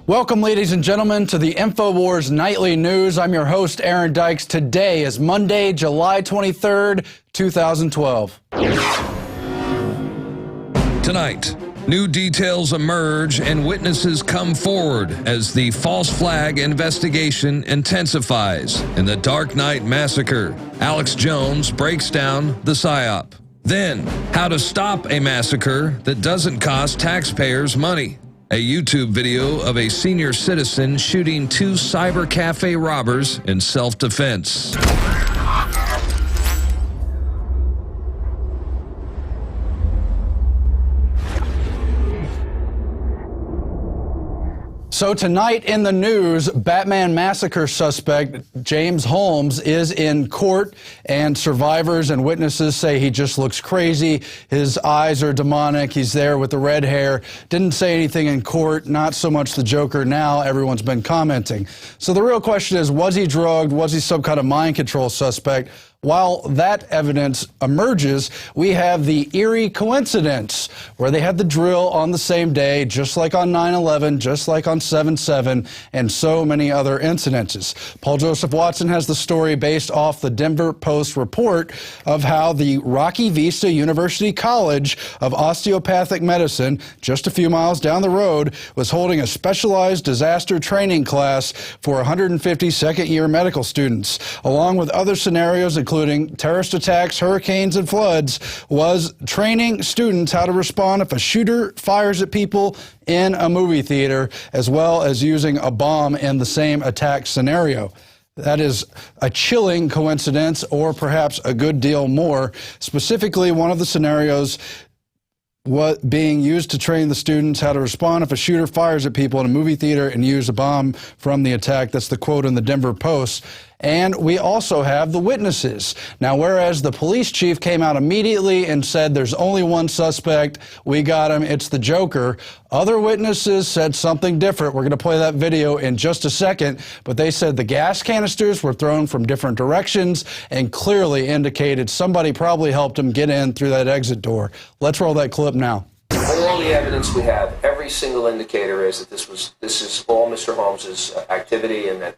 Welcome, ladies and gentlemen, to the Infowars Nightly News. I'm your host, Aaron Dykes. Today is Monday, July 23rd, 2012. Tonight, new details emerge and witnesses come forward as the false flag investigation intensifies. In the Dark Knight Massacre, Alex Jones breaks down the PSYOP. Then, how to stop a massacre that doesn't cost taxpayers money. A YouTube video of a senior citizen shooting two cyber cafe robbers in self-defense. So tonight in the news, Batman massacre suspect James Holmes is in court, and survivors and witnesses say he just looks crazy. His eyes are demonic. He's there with the red hair. Didn't say anything in court, not so much the Joker now. Everyone's been commenting. So the real question is, was he drugged? Was he some kind of mind control suspect? While that evidence emerges, we have the eerie coincidence where they had the drill on the same day, just like on 9/11, just like on 7/7, and so many other incidences. Paul Joseph Watson has the story based off the Denver Post report of how the Rocky Vista University College of Osteopathic Medicine, just a few miles down the road, was holding a specialized disaster training class for 150 second-year medical students, along with other scenarios including terrorist attacks, hurricanes, and floods, was training students how to respond if a shooter fires at people in a movie theater, as well as using a bomb in the same attack scenario. That is a chilling coincidence, or perhaps a good deal more. Specifically, one of the scenarios being used to train the students how to respond if a shooter fires at people in a movie theater and use a bomb from the attack. That's the quote in the Denver Post. And we also have the witnesses. Now, whereas the police chief came out immediately and said there's only one suspect, we got him, it's the Joker, other witnesses said something different. We're going to play that video in just a second, but they said the gas canisters were thrown from different directions and clearly indicated somebody probably helped him get in through that exit door. Let's roll that clip now. All the evidence we have, every single indicator is that this is all Mr. Holmes's activity, and that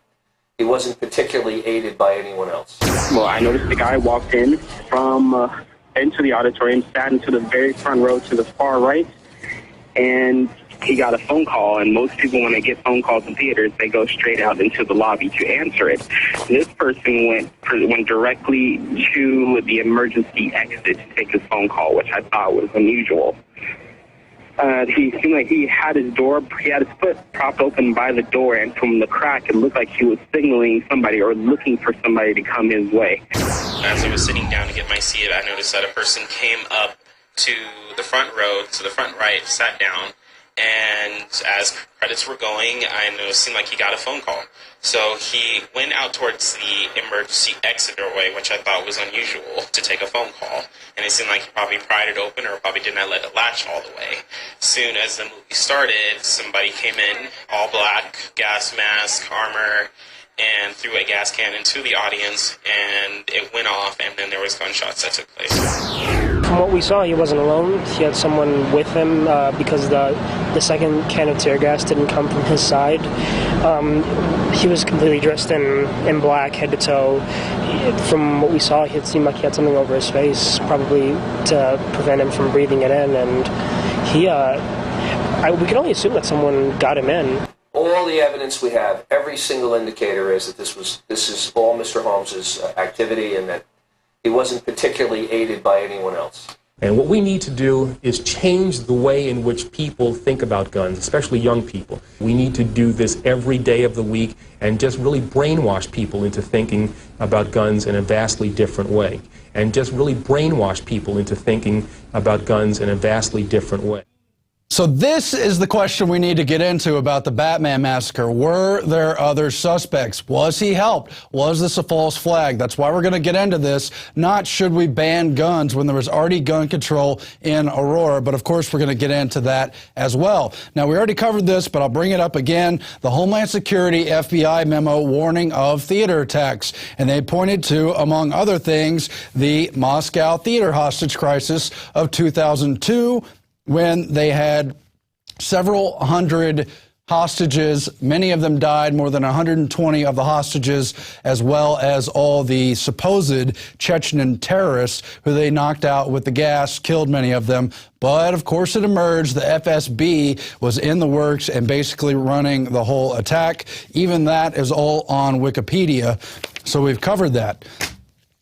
he wasn't particularly aided by anyone else. Well, I noticed the guy walked in into the auditorium, sat into the very front row to the far right, and he got a phone call. And most people, when they get phone calls in theaters, they go straight out into the lobby to answer it. This person went directly to the emergency exit to take his phone call, which I thought was unusual. He seemed like he had his foot propped open by the door, and from the crack, it looked like he was signaling somebody or looking for somebody to come his way. As I was sitting down to get my seat, I noticed that a person came up to the front row, to the front right, sat down, and as credits were going, I noticed it seemed like he got a phone call. So he went out towards the emergency exit doorway, which I thought was unusual to take a phone call. And it seemed like he probably pried it open or probably did not let it latch all the way. Soon as the movie started, somebody came in, all black, gas mask, armor, and threw a gas can into the audience, and it went off, and then there was gunshots that took place. From what we saw, he wasn't alone. He had someone with him because the second can of tear gas didn't come from his side. He was completely dressed in black, head to toe. From what we saw, it seemed like he had something over his face, probably to prevent him from breathing it in. And we can only assume that someone got him in. All the evidence we have, every single indicator is that this is all Mr. Holmes's activity, and that he wasn't particularly aided by anyone else. And what we need to do is change the way in which people think about guns, especially young people. We need to do this every day of the week and just really brainwash people into thinking about guns in a vastly different way. And just really brainwash people into thinking about guns in a vastly different way. So this is the question we need to get into about the Batman massacre. Were there other suspects? Was he helped? Was this a false flag? That's why we're going to get into this. Not should we ban guns when there was already gun control in Aurora, but of course we're going to get into that as well. Now, we already covered this, but I'll bring it up again. The Homeland Security FBI memo warning of theater attacks, and they pointed to, among other things, the Moscow theater hostage crisis of 2002, when they had several hundred hostages. Many of them died, more than 120 of the hostages, as well as all the supposed Chechen terrorists who they knocked out with the gas, killed many of them. But, of course, it emerged the FSB was in the works and basically running the whole attack. Even that is all on Wikipedia, so we've covered that.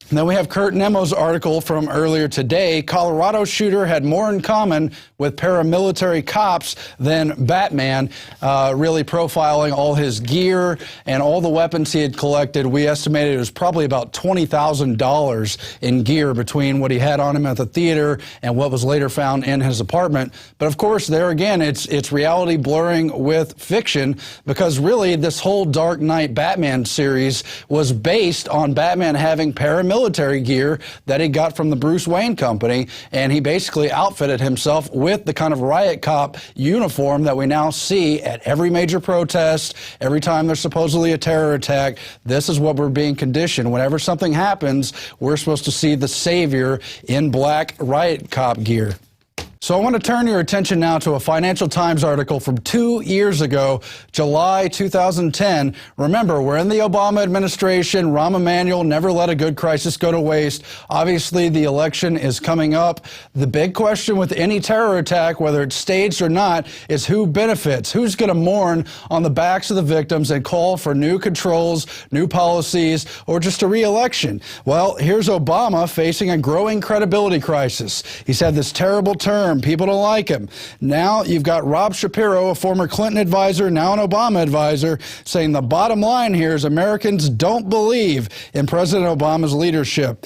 And then we have Kurt Nemo's article from earlier today. Colorado shooter had more in common with paramilitary cops than Batman, really profiling all his gear and all the weapons he had collected. We estimated it was probably about $20,000 in gear between what he had on him at the theater and what was later found in his apartment. But of course, there again, it's reality blurring with fiction, because really this whole Dark Knight Batman series was based on Batman having paramilitary gear that he got from the Bruce Wayne Company, and he basically outfitted himself with the kind of riot cop uniform that we now see at every major protest, every time there's supposedly a terror attack. This is what we're being conditioned. Whenever something happens, we're supposed to see the savior in black riot cop gear. So I want to turn your attention now to a Financial Times article from 2 years ago, July 2010. Remember, we're in the Obama administration. Rahm Emanuel never let a good crisis go to waste. Obviously, the election is coming up. The big question with any terror attack, whether it's staged or not, is who benefits? Who's going to mourn on the backs of the victims and call for new controls, new policies, or just a re-election? Well, here's Obama facing a growing credibility crisis. He's had this terrible term. People don't like him. Now you've got Rob Shapiro, a former Clinton advisor, now an Obama advisor, saying the bottom line here is Americans don't believe in President Obama's leadership.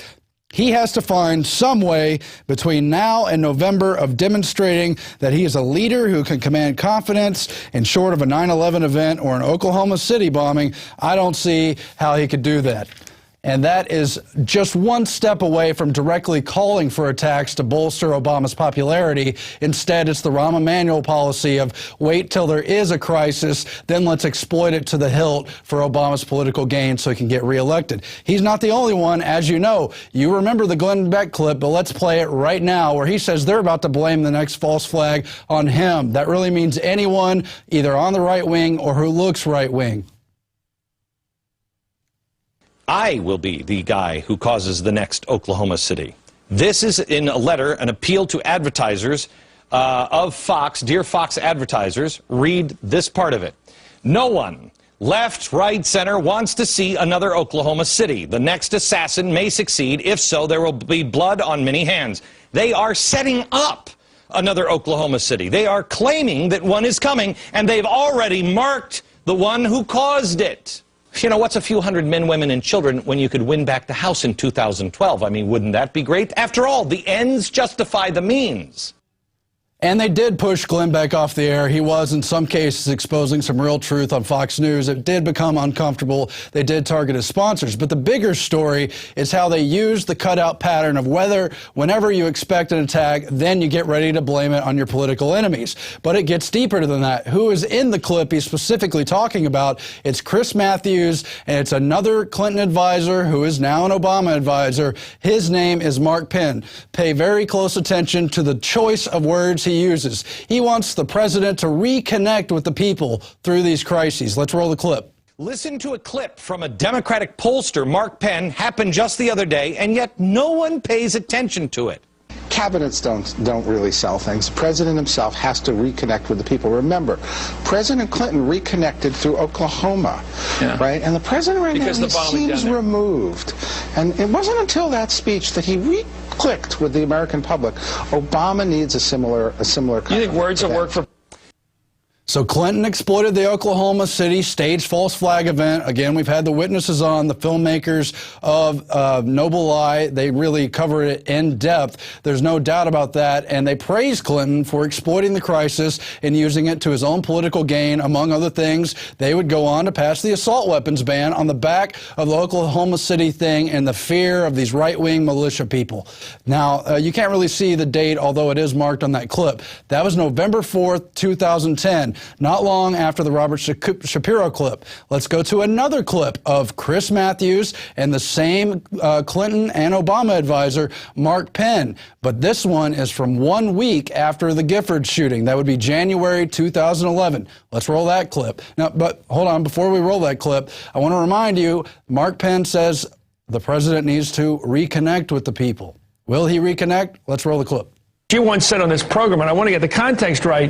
He has to find some way between now and November of demonstrating that he is a leader who can command confidence, and short of a 9/11 event or an Oklahoma City bombing, I don't see how he could do that. And that is just one step away from directly calling for attacks to bolster Obama's popularity. Instead, it's the Rahm Emanuel policy of wait till there is a crisis, then let's exploit it to the hilt for Obama's political gain so he can get reelected. He's not the only one, as you know. You remember the Glenn Beck clip, but let's play it right now, where he says they're about to blame the next false flag on him. That really means anyone either on the right wing or who looks right wing. I will be the guy who causes the next Oklahoma City. This is in a letter, an appeal to advertisers of Fox. Dear Fox advertisers, read this part of it. No one, left, right, center, wants to see another Oklahoma City. The next assassin may succeed. If so, there will be blood on many hands. They are setting up another Oklahoma City. They are claiming that one is coming, and they've already marked the one who caused it. You know, what's a few hundred men, women, and children when you could win back the House in 2012? I mean, wouldn't that be great? After all, the ends justify the means. And they did push Glenn Beck off the air. He was, in some cases, exposing some real truth on Fox News. It did become uncomfortable. They did target his sponsors. But the bigger story is how they used the cutout pattern of whenever you expect an attack, then you get ready to blame it on your political enemies. But it gets deeper than that. Who is in the clip he's specifically talking about? It's Chris Matthews, and it's another Clinton advisor who is now an Obama advisor. His name is Mark Penn. Pay very close attention to the choice of words he uses. He wants the president to reconnect with the people through these crises. Let's roll the clip. Listen to a clip from a Democratic pollster, Mark Penn, happened just the other day, and yet no one pays attention to it. Cabinets don't really sell things. The president himself has to reconnect with the people. Remember, President Clinton reconnected through Oklahoma, right? And the president right now seems removed. And it wasn't until that speech that he clicked with the American public. Obama needs a similar kind. You think words will work for? So Clinton exploited the Oklahoma City staged false flag event. Again, we've had the witnesses on, the filmmakers of Noble Lie. They really covered it in depth. There's no doubt about that. And they praised Clinton for exploiting the crisis and using it to his own political gain. Among other things, they would go on to pass the assault weapons ban on the back of the Oklahoma City thing and the fear of these right-wing militia people. Now, you can't really see the date, although it is marked on that clip. That was November 4th, 2010. not long after the Robert Shapiro clip. Let's go to another clip of Chris Matthews and the same Clinton and Obama advisor, Mark Penn. But this one is from 1 week after the Gifford shooting. That would be January 2011. Let's roll that clip. Now, but hold on, before we roll that clip, I want to remind you, Mark Penn says the president needs to reconnect with the people. Will he reconnect? Let's roll the clip. You once said on this program, and I want to get the context right,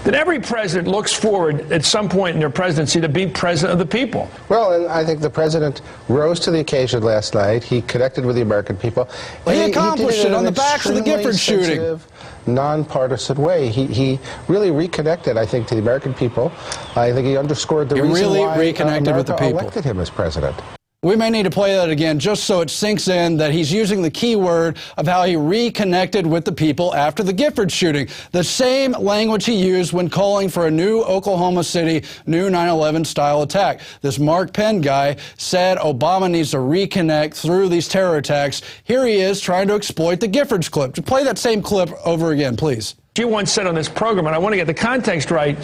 that every president looks forward at some point in their presidency to be president of the people. Well, and I think the president rose to the occasion last night. He connected with the American people. He accomplished it on the backs of the Gifford shooting. Nonpartisan way. He really reconnected, I think, to the American people. I think he underscored the reason why America elected him as president. We may need to play that again just so it sinks in that he's using the key word of how he reconnected with the people after the Gifford shooting. The same language he used when calling for a new Oklahoma City, new 9/11 style attack. This Mark Penn guy said Obama needs to reconnect through these terror attacks. Here he is trying to exploit the Giffords clip. To play that same clip over again, please. You once said on this program, and I want to get the context right,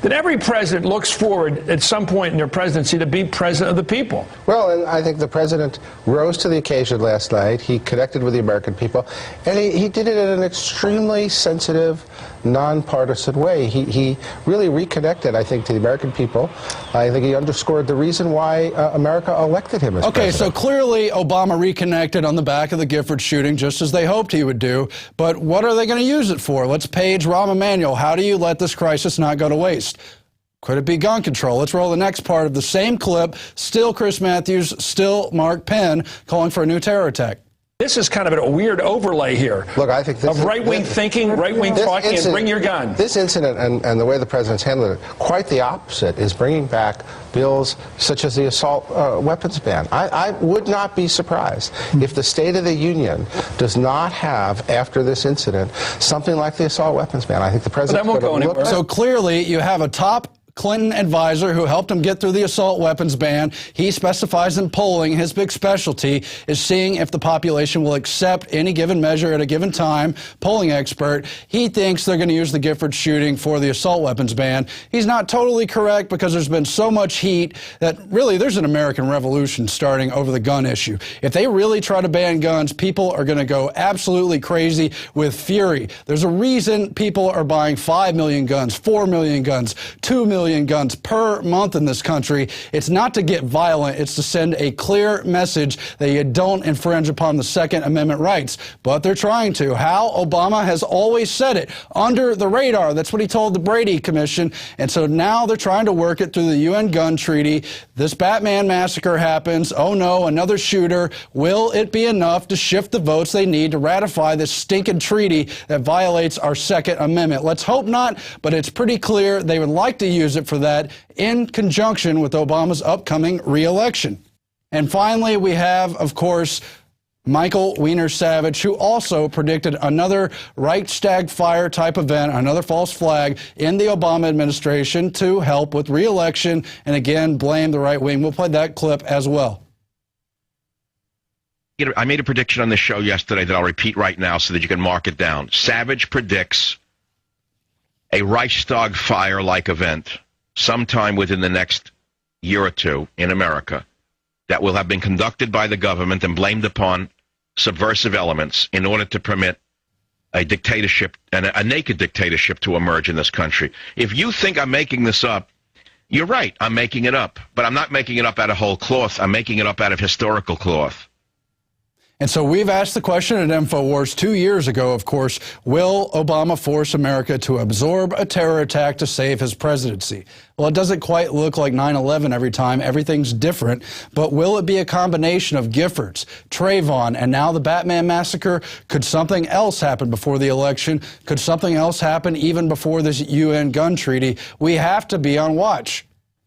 that every president looks forward at some point in their presidency to be president of the people. Well, and I think the president rose to the occasion last night. He connected with the American people, and he did it in an extremely sensitive, nonpartisan way. He really reconnected, I think, to the American people. I think he underscored the reason why America elected him as president. Okay, so clearly Obama reconnected on the back of the Gifford shooting, just as they hoped he would do. But what are they going to use it for? Let's page Rahm Emanuel. How do you let this crisis not go to waste? Could it be gun control? Let's roll the next part of the same clip. Still Chris Matthews, still Mark Penn calling for a new terror attack. This is kind of a weird overlay here. Look, I think this of right-wing thinking, right-wing talking, and bring your gun. This incident and the way the president's handled it, quite the opposite, is bringing back bills such as the assault weapons ban. I would not be surprised if the State of the Union does not have, after this incident, something like the assault weapons ban. I think the president won't go anywhere. So clearly you have a top Clinton advisor who helped him get through the assault weapons ban. He specifies in polling. His big specialty is seeing if the population will accept any given measure at a given time. Polling expert. He thinks they're going to use the Gifford shooting for the assault weapons ban. He's not totally correct because there's been so much heat that really there's an American revolution starting over the gun issue. If they really try to ban guns, people are going to go absolutely crazy with fury. There's a reason people are buying 5 million guns, 4 million guns, 2 million guns per month in this country. It's not to get violent. It's to send a clear message that you don't infringe upon the Second Amendment rights. But they're trying to. How? Obama has always said it. Under the radar. That's what he told the Brady Commission. And so now they're trying to work it through the UN gun treaty. This Batman massacre happens. Oh no, another shooter. Will it be enough to shift the votes they need to ratify this stinking treaty that violates our Second Amendment? Let's hope not, but it's pretty clear they would like to use it for that in conjunction with Obama's upcoming re-election. And finally, we have, of course, Michael Weiner Savage, who also predicted another Reichstag fire type event, another false flag in the Obama administration to help with re-election and again blame the right wing. We'll play that clip as well. I made a prediction on this show yesterday that I'll repeat right now so that you can mark it down. Savage predicts a Reichstag fire-like event sometime within the next year or two in America that will have been conducted by the government and blamed upon subversive elements in order to permit a dictatorship and a naked dictatorship to emerge in this country. If you think I'm making this up, you're right, I'm making it up. But I'm not making it up out of whole cloth. I'm making it up out of historical cloth. And so we've asked the question at Infowars 2 years ago, of course, will Obama force America to absorb a terror attack to save his presidency? Well, it doesn't quite look like 9/11 every time. Everything's different. But will it be a combination of Giffords, Trayvon, and now the Batman massacre? Could something else happen before the election? Could something else happen even before this UN gun treaty? We have to be on watch.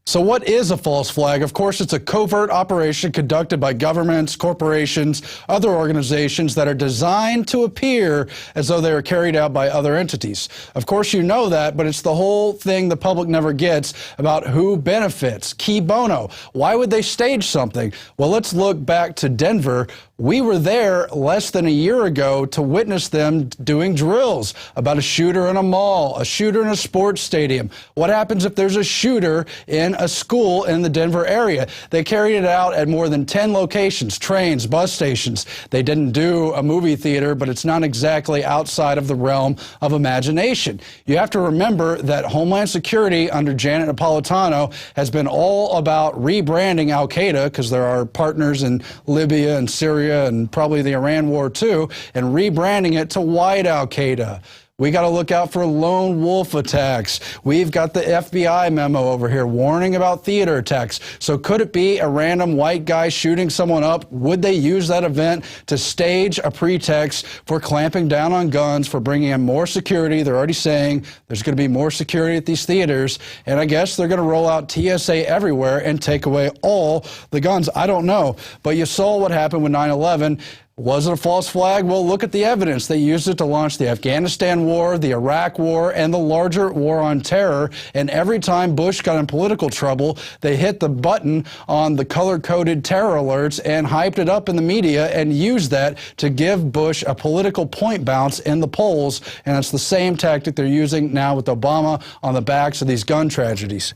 So what is a false flag? Of course, it's a covert operation conducted by governments, corporations, other organizations that are designed to appear as though they are carried out by other entities. Of course, you know that, but it's the whole thing the public never gets about who benefits. Key bono. Why would they stage something? Well, let's look back to Denver. We were there less than a year ago to witness them doing drills about a shooter in a mall, a shooter in a sports stadium. What happens if there's a shooter in a school in the Denver area? They carried it out at more than 10 locations, trains, bus stations. They didn't do a movie theater, but it's not exactly outside of the realm of imagination. You have to remember that Homeland Security under Janet Napolitano has been all about rebranding al-Qaeda, because there are partners in Libya and Syria and probably the Iran war too, and rebranding it to white al-Qaeda. We got to look out for lone wolf attacks. We've got the FBI memo over here warning about theater attacks. So could it be a random white guy shooting someone up? Would they use that event to stage a pretext for clamping down on guns, for bringing in more security? They're already saying there's going to be more security at these theaters. And I guess they're going to roll out TSA everywhere and take away all the guns. I don't know. But you saw what happened with 9/11. Was it a false flag? Well, look at the evidence. They used it to launch the Afghanistan war, the Iraq war, and the larger war on terror. And every time Bush got in political trouble, they hit the button on the color-coded terror alerts and hyped it up in the media and used that to give Bush a political point bounce in the polls. And it's the same tactic they're using now with Obama on the backs of these gun tragedies.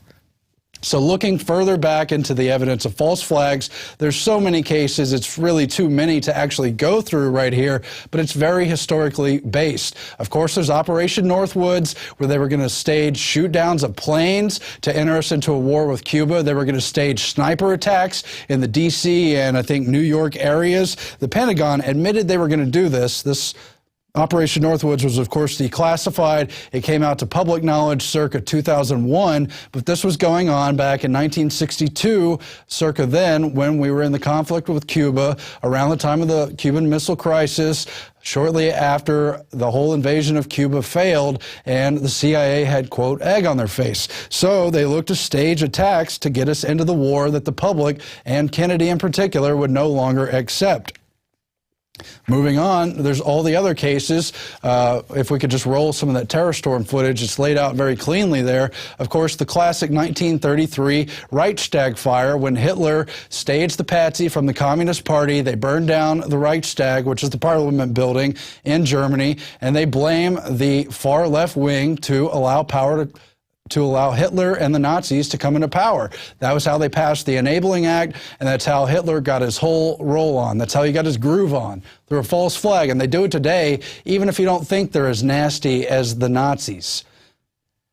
So looking further back into the evidence of false flags, there's so many cases, it's really too many to actually go through right here, but it's very historically based. Of course, there's Operation Northwoods, where they were going to stage shoot-downs of planes to enter us into a war with Cuba. They were going to stage sniper attacks in the D.C. and I think New York areas. The Pentagon admitted they were going to do this. This Operation Northwoods was, of course, declassified. It came out to public knowledge circa 2001, but this was going on back in 1962, circa then, when we were in the conflict with Cuba, around the time of the Cuban Missile Crisis, shortly after the whole invasion of Cuba failed, and the CIA had, quote, egg on their face. So they looked to stage attacks to get us into the war that the public, and Kennedy in particular, would no longer accept. Moving on, there's all the other cases. If we could just roll some of that terror storm footage, it's laid out very cleanly there. Of course, the classic 1933 Reichstag fire, when Hitler staged the patsy from the Communist Party. They burned down the Reichstag, which is the parliament building in Germany, and they blame the far left wing to allow Hitler and the Nazis to come into power. That was how they passed the Enabling Act, and that's how Hitler got his whole roll on. That's how he got his groove on, through a false flag. And they do it today, even if you don't think they're as nasty as the Nazis.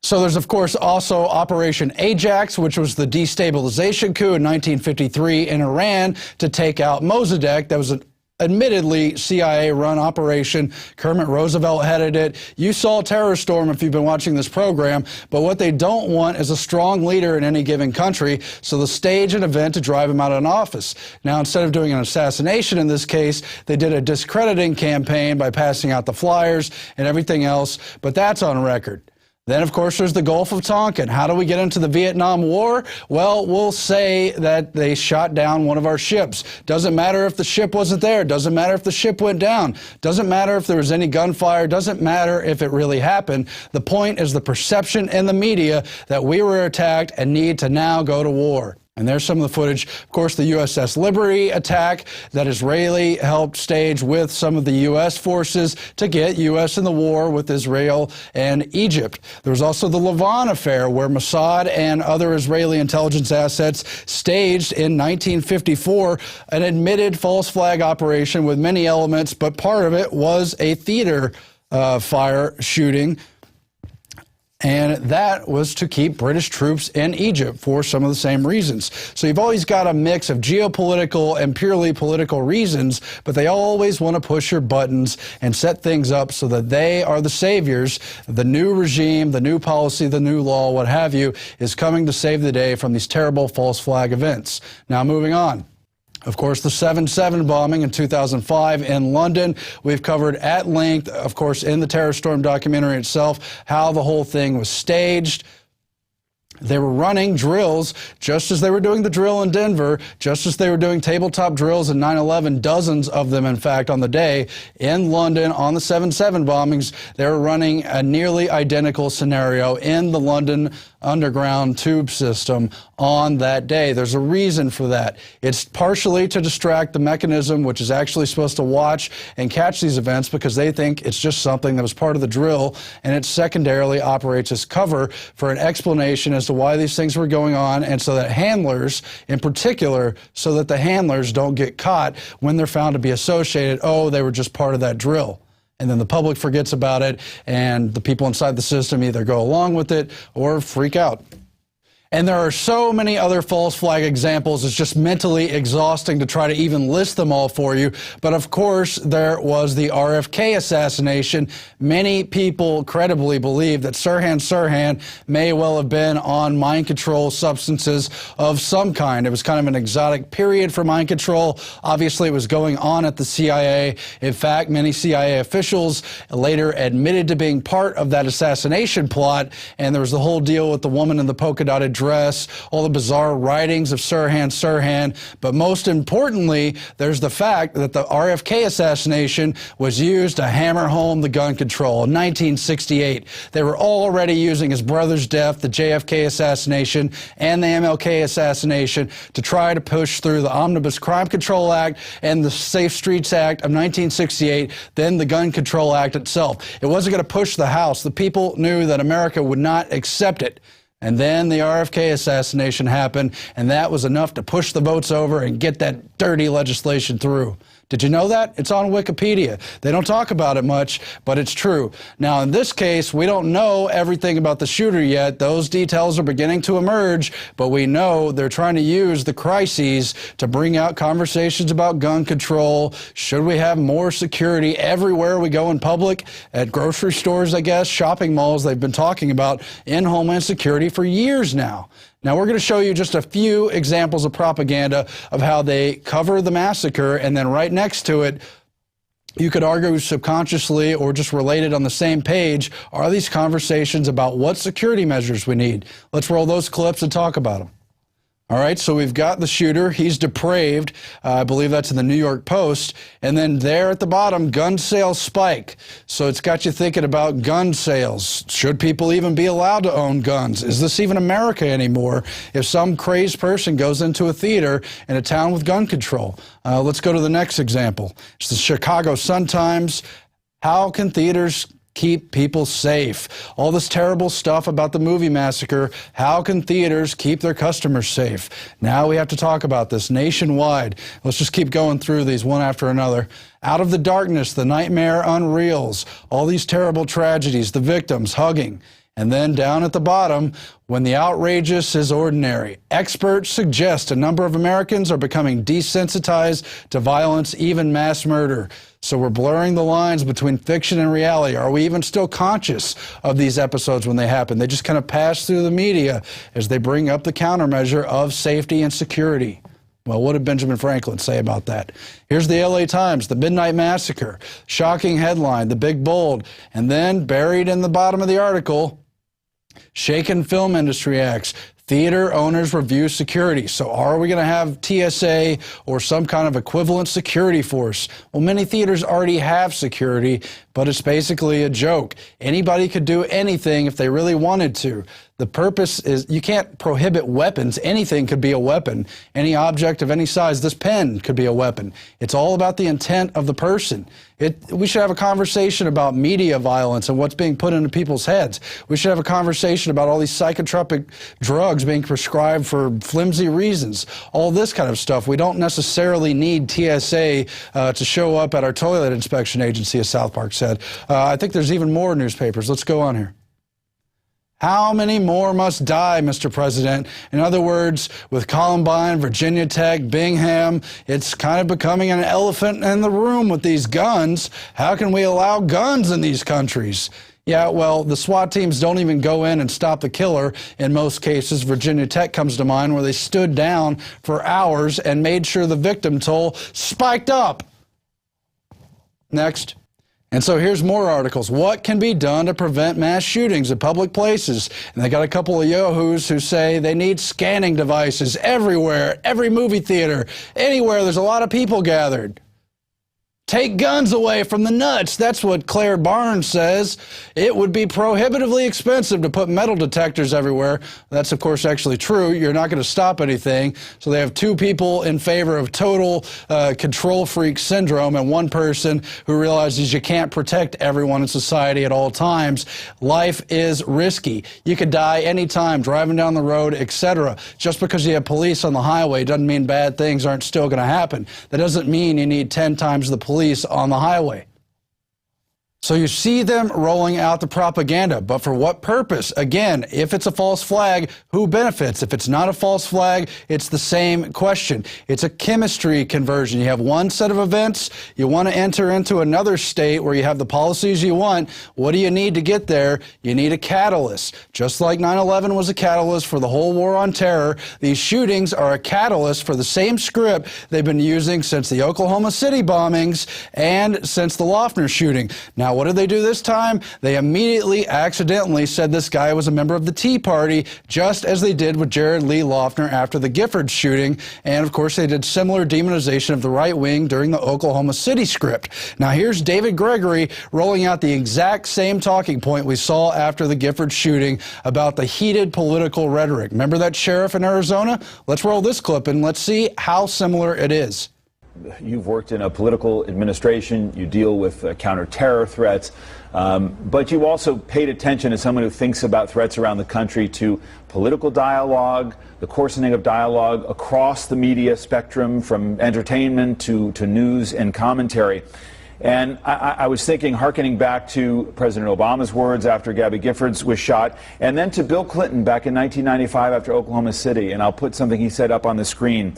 So there's, of course, also Operation Ajax, which was the destabilization coup in 1953 in Iran to take out Mossadegh. That was an admittedly CIA-run operation. Kermit Roosevelt headed it. You saw Terror Storm if you've been watching this program, but what they don't want is a strong leader in any given country, so they'll stage an event to drive him out of office. Now, instead of doing an assassination in this case, they did a discrediting campaign by passing out the flyers and everything else, but that's on record. Then, of course, there's the Gulf of Tonkin. How do we get into the Vietnam War? Well, we'll say that they shot down one of our ships. Doesn't matter if the ship wasn't there. Doesn't matter if the ship went down. Doesn't matter if there was any gunfire. Doesn't matter if it really happened. The point is the perception in the media that we were attacked and need to now go to war. And there's some of the footage. Of course, the USS Liberty attack that Israeli helped stage with some of the U.S. forces to get U.S. in the war with Israel and Egypt. There was also the Lavon affair, where Mossad and other Israeli intelligence assets staged in 1954 an admitted false flag operation with many elements, but part of it was a theater fire shooting. And that was to keep British troops in Egypt for some of the same reasons. So you've always got a mix of geopolitical and purely political reasons, but they always want to push your buttons and set things up so that they are the saviors. The new regime, the new policy, the new law, what have you, is coming to save the day from these terrible false flag events. Now, moving on. Of course, the 7/7 bombing in 2005 in London. We've covered at length, of course, in the Terror Storm documentary itself, how the whole thing was staged. They were running drills just as they were doing the drill in Denver, just as they were doing tabletop drills in 9/11, dozens of them, in fact, on the day in London on the 7/7 bombings. They were running a nearly identical scenario in the London underground tube system on that day. There's a reason for that. It's partially to distract the mechanism, which is actually supposed to watch and catch these events, because they think it's just something that was part of the drill, and it secondarily operates as cover for an explanation as to why these things were going on, and so that handlers, in particular, so that the handlers don't get caught when they're found to be associated. Oh, they were just part of that drill. And then the public forgets about it, and the people inside the system either go along with it or freak out. And there are so many other false flag examples. It's just mentally exhausting to try to even list them all for you. But of course, there was the RFK assassination. Many people credibly believe that Sirhan may well have been on mind control substances of some kind. It was kind of an exotic period for mind control. Obviously, it was going on at the CIA. In fact, many CIA officials later admitted to being part of that assassination plot. And there was the whole deal with the woman in the polka-dotted dress, all the bizarre writings of Sirhan, but most importantly, there's the fact that the RFK assassination was used to hammer home the gun control. In 1968, they were already using his brother's death, the JFK assassination, and the MLK assassination to try to push through the Omnibus Crime Control Act and the Safe Streets Act of 1968, then the Gun Control Act itself. It wasn't going to push the House. The people knew that America would not accept it. And then the RFK assassination happened, and that was enough to push the votes over and get that dirty legislation through. Did you know that? It's on Wikipedia. They don't talk about it much, but it's true. Now, in this case, we don't know everything about the shooter yet. Those details are beginning to emerge, but we know they're trying to use the crises to bring out conversations about gun control. Should we have more security everywhere we go in public? At grocery stores, I guess, shopping malls, they've been talking about in Homeland Security for years now. Now, we're going to show you just a few examples of propaganda of how they cover the massacre, and then right next to it, you could argue subconsciously or just related on the same page, are these conversations about what security measures we need. Let's roll those clips and talk about them. All right, so we've got the shooter. He's depraved. I believe that's in the New York Post. And then there at the bottom, gun sales spike. So it's got you thinking about gun sales. Should people even be allowed to own guns? Is this even America anymore if some crazed person goes into a theater in a town with gun control? Let's go to the next example. It's the Chicago Sun-Times. How can theaters keep people safe? All this terrible stuff about the movie massacre. How can theaters keep their customers safe? Now we have to talk about this nationwide. Let's just keep going through these one after another. Out of the darkness, the nightmare unreels. All these terrible tragedies, the victims hugging. And then down at the bottom, when the outrageous is ordinary. Experts suggest a number of Americans are becoming desensitized to violence, even mass murder. So we're blurring the lines between fiction and reality. Are we even still conscious of these episodes when they happen? They just kind of pass through the media as they bring up the countermeasure of safety and security. Well, what did Benjamin Franklin say about that? Here's the LA Times, the Midnight Massacre. Shocking headline, the big bold. And then buried in the bottom of the article, shaken film industry acts. Theater owners review security. So are we going to have TSA or some kind of equivalent security force? Well, many theaters already have security, but it's basically a joke. Anybody could do anything if they really wanted to. The purpose is you can't prohibit weapons. Anything could be a weapon. Any object of any size, this pen could be a weapon. It's all about the intent of the person. We should have a conversation about media violence and what's being put into people's heads. We should have a conversation about all these psychotropic drugs being prescribed for flimsy reasons. All this kind of stuff. We don't necessarily need TSA to show up at our toilet inspection agency, as South Park said. I think there's even more newspapers. Let's go on here. How many more must die, Mr. President? In other words, with Columbine, Virginia Tech, Bingham, it's kind of becoming an elephant in the room with these guns. How can we allow guns in these countries? Yeah, well, the SWAT teams don't even go in and stop the killer in most cases. Virginia Tech comes to mind, where they stood down for hours and made sure the victim toll spiked up. Next. And so here's more articles. What can be done to prevent mass shootings at public places? And they got a couple of yahoos who say they need scanning devices everywhere, every movie theater, anywhere there's a lot of people gathered. Take guns away from the nuts. That's what Claire Barnes says. It would be prohibitively expensive to put metal detectors everywhere. That's, of course, actually true. You're not going to stop anything. So they have two people in favor of total control freak syndrome and one person who realizes you can't protect everyone in society at all times. Life is risky. You could die anytime, driving down the road, etc. Just because you have police on the highway doesn't mean bad things aren't still going to happen. That doesn't mean you need 10 times the police on the highway. So you see them rolling out the propaganda, but for what purpose? Again, if it's a false flag, who benefits? If it's not a false flag, it's the same question. It's a chemistry conversion. You have one set of events, you want to enter into another state where you have the policies you want. What do you need to get there? You need a catalyst. Just like 9/11 was a catalyst for the whole war on terror, these shootings are a catalyst for the same script they've been using since the Oklahoma City bombings and since the Lofner shooting. Now, what did they do this time? They immediately accidentally said this guy was a member of the Tea Party, just as they did with Jared Lee Lofner after the Gifford shooting. And of course, they did similar demonization of the right wing during the Oklahoma City script. Now, here's David Gregory rolling out the exact same talking point we saw after the Gifford shooting about the heated political rhetoric. Remember that sheriff in Arizona? Let's roll this clip and let's see how similar it is. You've worked in a political administration, you deal with counter-terror threats, but you also paid attention as someone who thinks about threats around the country to political dialogue, the coarsening of dialogue across the media spectrum, from entertainment to news and commentary. And I was thinking, hearkening back to President Obama's words after Gabby Giffords was shot, and then to Bill Clinton back in 1995 after Oklahoma City, and I'll put something he said up on the screen.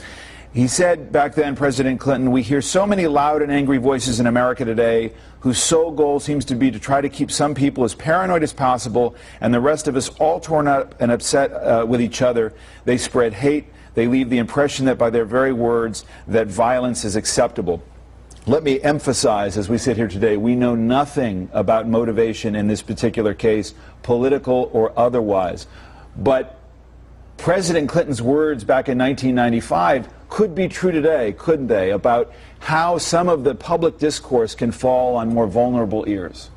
He said back then, President Clinton, "We hear so many loud and angry voices in America today whose sole goal seems to be to try to keep some people as paranoid as possible and the rest of us all torn up and upset with each other. They spread hate. They leave the impression that by their very words that violence is acceptable." Let me emphasize, as we sit here today, we know nothing about motivation in this particular case, political or otherwise. But President Clinton's words back in 1995 could be true today, couldn't they, about how some of the public discourse can fall on more vulnerable ears?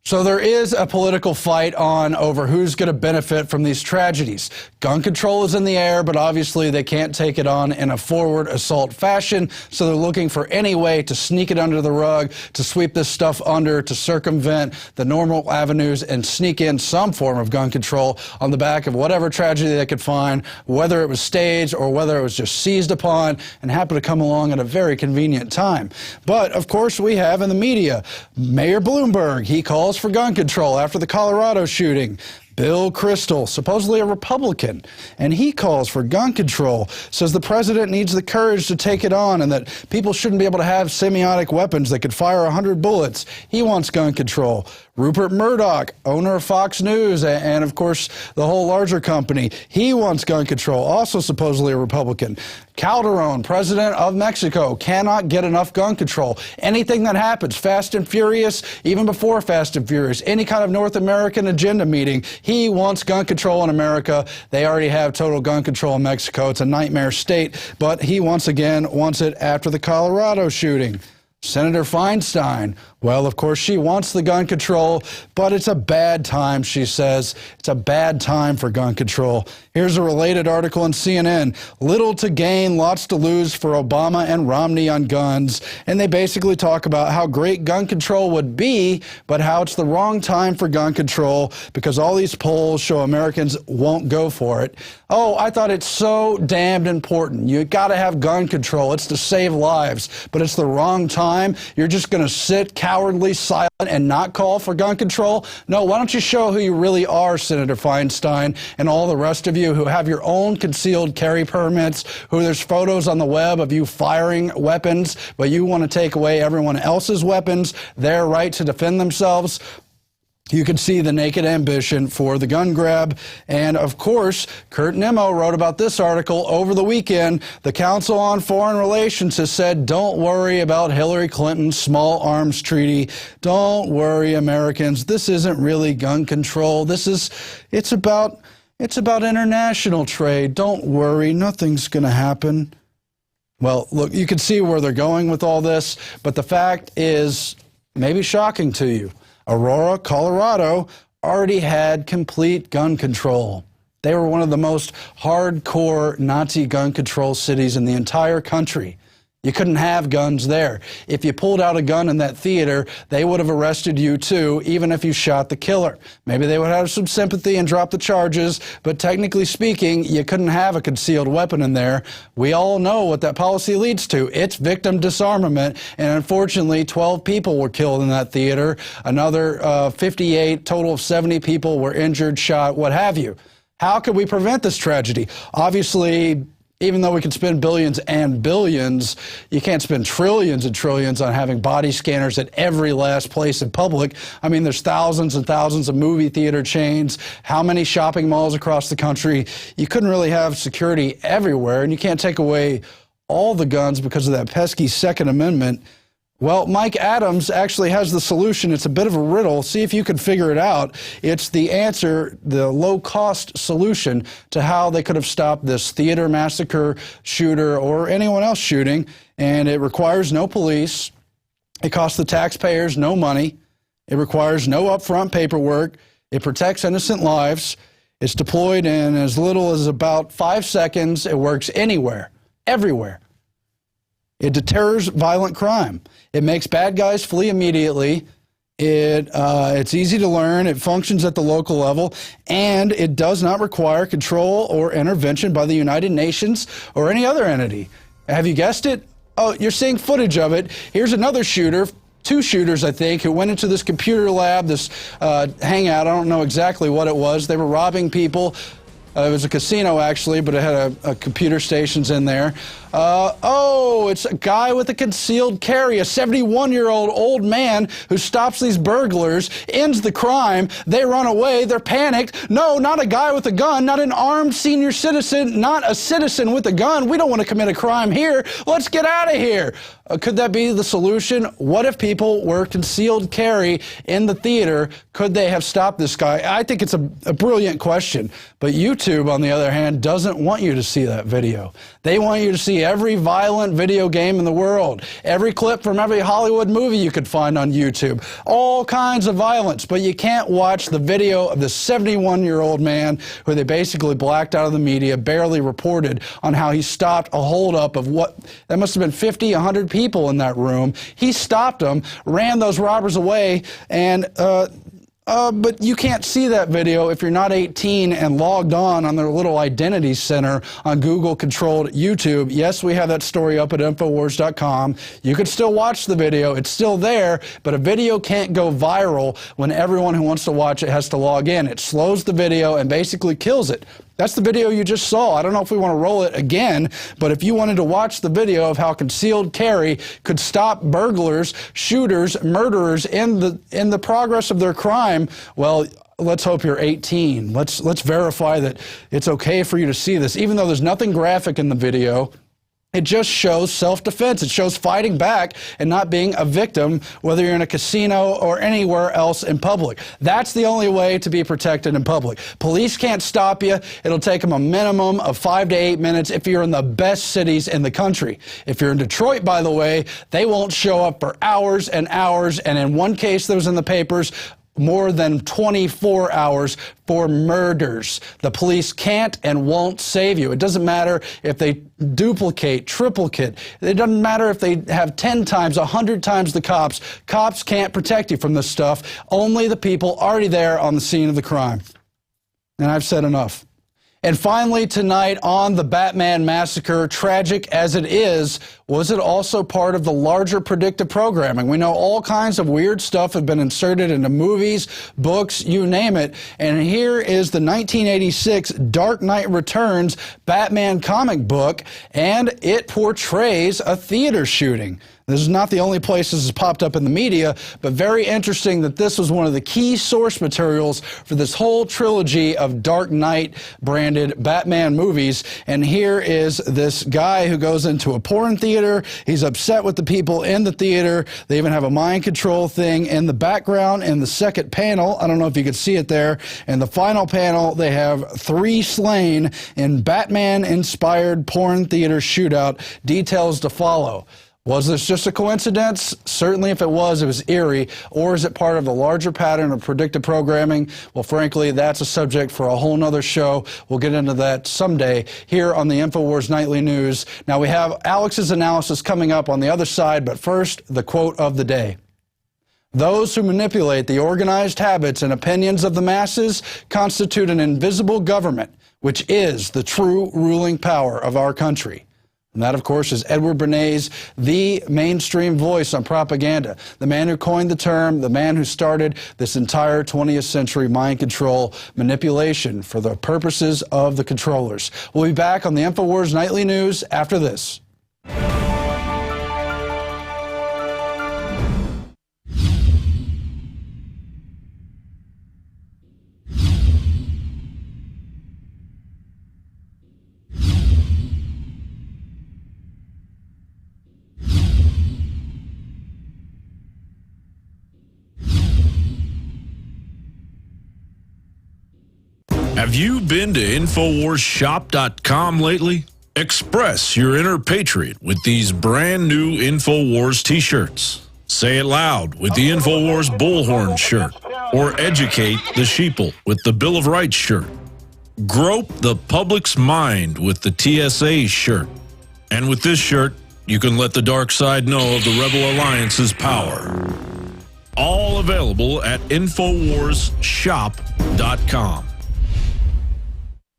So there is a political fight on over who's going to benefit from these tragedies. Gun control is in the air, but obviously they can't take it on in a forward assault fashion, so they're looking for any way to sneak it under the rug, to sweep this stuff under, to circumvent the normal avenues and sneak in some form of gun control on the back of whatever tragedy they could find, whether it was staged or whether it was just seized upon and happened to come along at a very convenient time. But, of course, we have in the media Mayor Bloomberg. He calls for gun control after the Colorado shooting. Bill Kristol, supposedly a Republican, and he calls for gun control, says the president needs the courage to take it on and that people shouldn't be able to have semiotic weapons that could fire 100 bullets. He wants gun control. Rupert Murdoch, owner of Fox News and, of course, the whole larger company, he wants gun control, also supposedly a Republican. Calderon, president of Mexico, cannot get enough gun control. Anything that happens, Fast and Furious, even before Fast and Furious, any kind of North American agenda meeting, he wants gun control in America. They already have total gun control in Mexico. It's a nightmare state, but he once again wants it after the Colorado shooting. Senator Feinstein, well, of course, she wants the gun control, but it's a bad time, she says. It's a bad time for gun control. Here's a related article in CNN. Little to gain, lots to lose for Obama and Romney on guns. And they basically talk about how great gun control would be, but how it's the wrong time for gun control because all these polls show Americans won't go for it. Oh, I thought it's so damned important. You got to have gun control. It's to save lives, but it's the wrong time. You're just going to sit cowardly silent and not call for gun control? No, why don't you show who you really are, Senator Feinstein, and all the rest of you who have your own concealed carry permits, who there's photos on the web of you firing weapons, but you want to take away everyone else's weapons, their right to defend themselves. You can see the naked ambition for the gun grab. And, of course, Kurt Nimmo wrote about this article over the weekend. The Council on Foreign Relations has said, don't worry about Hillary Clinton's small arms treaty. Don't worry, Americans. This isn't really gun control. It's about international trade. Don't worry. Nothing's going to happen. Well, look, you can see where they're going with all this, but the fact is maybe shocking to you. Aurora, Colorado already had complete gun control. They were one of the most hardcore Nazi gun control cities in the entire country. You couldn't have guns there. If you pulled out a gun in that theater, they would have arrested you too, even if you shot the killer. Maybe they would have some sympathy and drop the charges, but technically speaking, you couldn't have a concealed weapon in there. We all know what that policy leads to. It's victim disarmament, and unfortunately, 12 people were killed in that theater. Another 58, total of 70 people were injured, shot, what have you. How can we prevent this tragedy? Obviously, even though we can spend billions and billions, you can't spend trillions and trillions on having body scanners at every last place in public. I mean, there's thousands and thousands of movie theater chains, how many shopping malls across the country. You couldn't really have security everywhere, and you can't take away all the guns because of that pesky Second Amendment. Well, Mike Adams actually has the solution. It's a bit of a riddle. See if you can figure it out. It's the answer, the low-cost solution to how they could have stopped this theater massacre, shooter, or anyone else shooting. And it requires no police. It costs the taxpayers no money. It requires no upfront paperwork. It protects innocent lives. It's deployed in as little as about 5 seconds. It works anywhere, everywhere. It deters violent crime. It makes bad guys flee immediately. It's easy to learn. It functions at the local level, and it does not require control or intervention by the United Nations or any other entity. Have you guessed it? Oh, you're seeing footage of it. Here's another shooter. Two shooters, I think, who went into this computer lab, this hangout. I don't know exactly what it was. They were robbing people. It was a casino, actually, but it had a computer stations in there. Oh, it's a guy with a concealed carry, a 71-year-old old man who stops these burglars, ends the crime. They run away. They're panicked. No, not a guy with a gun, not an armed senior citizen, not a citizen with a gun. We don't want to commit a crime here. Let's get out of here. Could that be the solution? What if people were concealed carry in the theater? Could they have stopped this guy? I think it's a brilliant question. But YouTube, on the other hand, doesn't want you to see that video. They want you to see every violent video game in the world, every clip from every Hollywood movie you could find on YouTube, all kinds of violence. But you can't watch the video of the 71-year-old man who they basically blacked out of the media, barely reported on how he stopped a holdup of what, that must have been 50, 100 people in that room. He stopped them, ran those robbers away, and but you can't see that video if you're not 18 and logged on their little identity center on Google-controlled YouTube. Yes, we have that story up at Infowars.com. You could still watch the video. It's still there, but a video can't go viral when everyone who wants to watch it has to log in. It slows the video and basically kills it. That's the video you just saw. I don't know if we want to roll it again, but if you wanted to watch the video of how concealed carry could stop burglars, shooters, murderers in the progress of their crime, well, let's hope you're 18. Let's verify that it's okay for you to see this. Even though there's nothing graphic in the video, it just shows self-defense. It shows fighting back and not being a victim, whether you're in a casino or anywhere else in public. That's the only way to be protected in public. Police can't stop you. It'll take them a minimum of 5 to 8 minutes if you're in the best cities in the country. If you're in Detroit, by the way, they won't show up for hours and hours, and in one case that was in the papers, more than 24 hours for murders. The police can't and won't save you. It doesn't matter if they duplicate, triplicate. It doesn't matter if they have 10 times, 100 times the cops. Cops can't protect you from this stuff. Only the people already there on the scene of the crime. And I've said enough. And finally tonight on the Batman Massacre, tragic as it is, was it also part of the larger predictive programming? We know all kinds of weird stuff have been inserted into movies, books, you name it. And here is the 1986 Dark Knight Returns Batman comic book, and it portrays a theater shooting. This is not the only place this has popped up in the media, but very interesting that this was one of the key source materials for this whole trilogy of Dark Knight branded Batman movies. And here is this guy who goes into a porn theater. He's upset with the people in the theater. They even have a mind control thing in the background in the second panel. I don't know if you could see it there. In the final panel, they have 3 slain in Batman-inspired porn theater shootout. Details to follow. Was this just a coincidence? Certainly if it was eerie. Or is it part of the larger pattern of predictive programming? Well, frankly, that's a subject for a whole nother show. We'll get into that someday here on the Infowars Nightly News. Now, we have Alex's analysis coming up on the other side, but first, the quote of the day. Those who manipulate the organized habits and opinions of the masses constitute an invisible government, which is the true ruling power of our country. And that, of course, is Edward Bernays, the mainstream voice on propaganda, the man who coined the term, the man who started this entire 20th century mind control manipulation for the purposes of the controllers. We'll be back on the Infowars Nightly News after this. Have you been to InfoWarsShop.com lately? Express your inner patriot with these brand new InfoWars t-shirts. Say it loud with the InfoWars Bullhorn shirt. Or educate the sheeple with the Bill of Rights shirt. Grope the public's mind with the TSA shirt. And with this shirt, you can let the dark side know of the Rebel Alliance's power. All available at InfoWarsShop.com.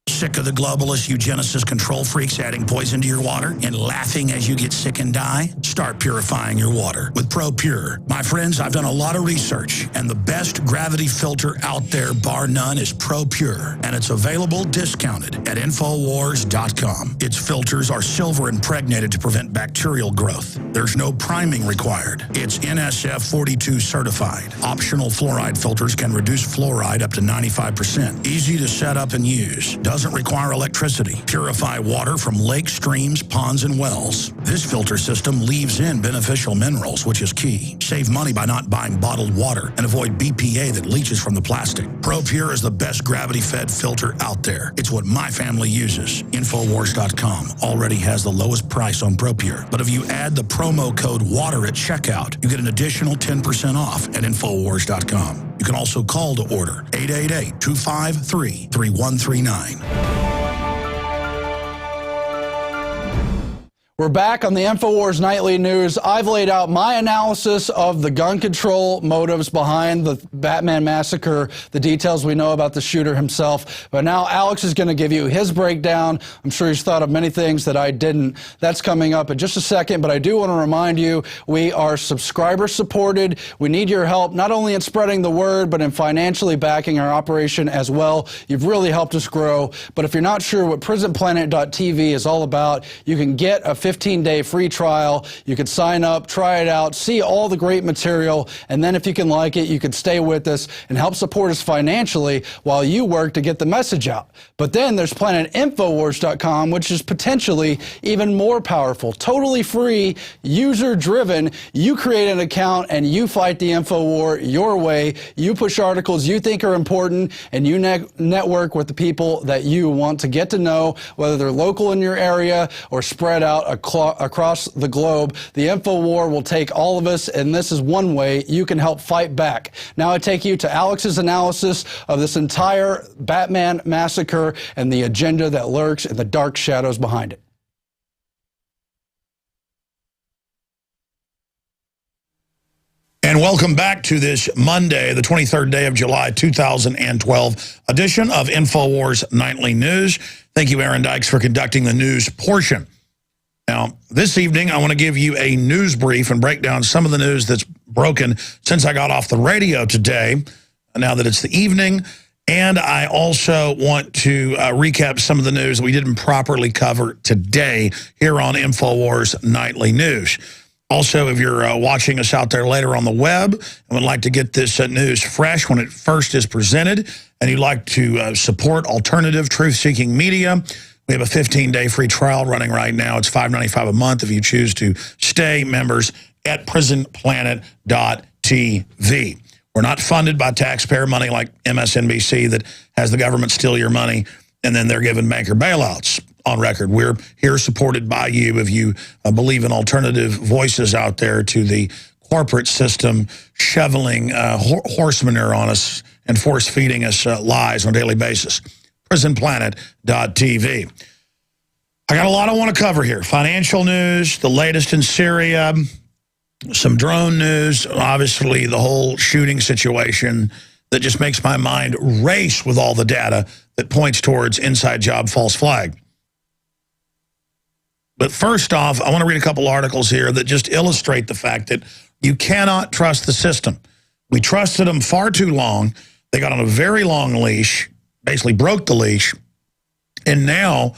Sick of the globalist eugenicist control freaks adding poison to your water and laughing as you get sick and die? Start purifying your water with ProPure. My friends, I've done a lot of research, and the best gravity filter out there, bar none, is ProPure, and it's available discounted at Infowars.com. Its filters are silver impregnated to prevent bacterial growth. There's no priming required. It's NSF 42 certified. Optional fluoride filters can reduce fluoride up to 95%. Easy to set up and use. Doesn't require electricity. Purify water from lakes, streams, ponds, and wells. This filter system leaves in beneficial minerals, which is key. Save money by not buying bottled water and avoid BPA that leaches from the plastic. ProPure is the best gravity-fed filter out there. It's what my family uses. Infowars.com already has the lowest price on ProPure. But if you add the promo code WATER at checkout, you get an additional 10% off at Infowars.com. You can also call to order 888-253-3139. We're back on the Infowars Nightly News. I've laid out my analysis of the gun control motives behind the Batman massacre, the details we know about the shooter himself. But now Alex is going to give you his breakdown. I'm sure he's thought of many things that I didn't. That's coming up in just a second. But I do want to remind you, we are subscriber supported. We need your help, not only in spreading the word, but in financially backing our operation as well. You've really helped us grow. But if you're not sure what PrisonPlanet.tv is all about, you can get a 15-day free trial. You could sign up, try it out, see all the great material, and then if you can like it, you could stay with us and help support us financially while you work to get the message out. But then there's PlanetInfowars.com, which is potentially even more powerful, totally free, user-driven. You create an account and you fight the info war your way. You push articles you think are important, and you network with the people that you want to get to know, whether they're local in your area or spread out across the globe. The info war will take all of us, and this is one way you can help fight back. Now I take you to Alex's analysis of this entire Batman massacre and the agenda that lurks in the dark shadows behind it. And welcome back to this Monday, the 23rd day of July, 2012 edition of Infowars Nightly News. Thank you, Aaron Dykes, for conducting the news portion. Now, this evening, I want to give you a news brief and break down some of the news that's broken since I got off the radio today, now that it's the evening. And I also want to recap some of the news that we didn't properly cover today here on Infowars Nightly News. Also, if you're watching us out there later on the web and would like to get this news fresh when it first is presented, and you'd like to support alternative truth-seeking media, we have a 15-day free trial running right now. It's $5.95 a month if you choose to stay members at prisonplanet.tv. We're not funded by taxpayer money like MSNBC that has the government steal your money and then they're giving banker bailouts on record. We're here supported by you if you believe in alternative voices out there to the corporate system shoveling horse manure on us and force-feeding us lies on a daily basis. prisonplanet.tv. I got a lot I want to cover here. Financial news, the latest in Syria, some drone news, obviously the whole shooting situation that just makes my mind race with all the data that points towards inside job false flag. But first off, I want to read a couple articles here that just illustrate the fact that you cannot trust the system. We trusted them far too long. They got on a very long leash, basically broke the leash, and now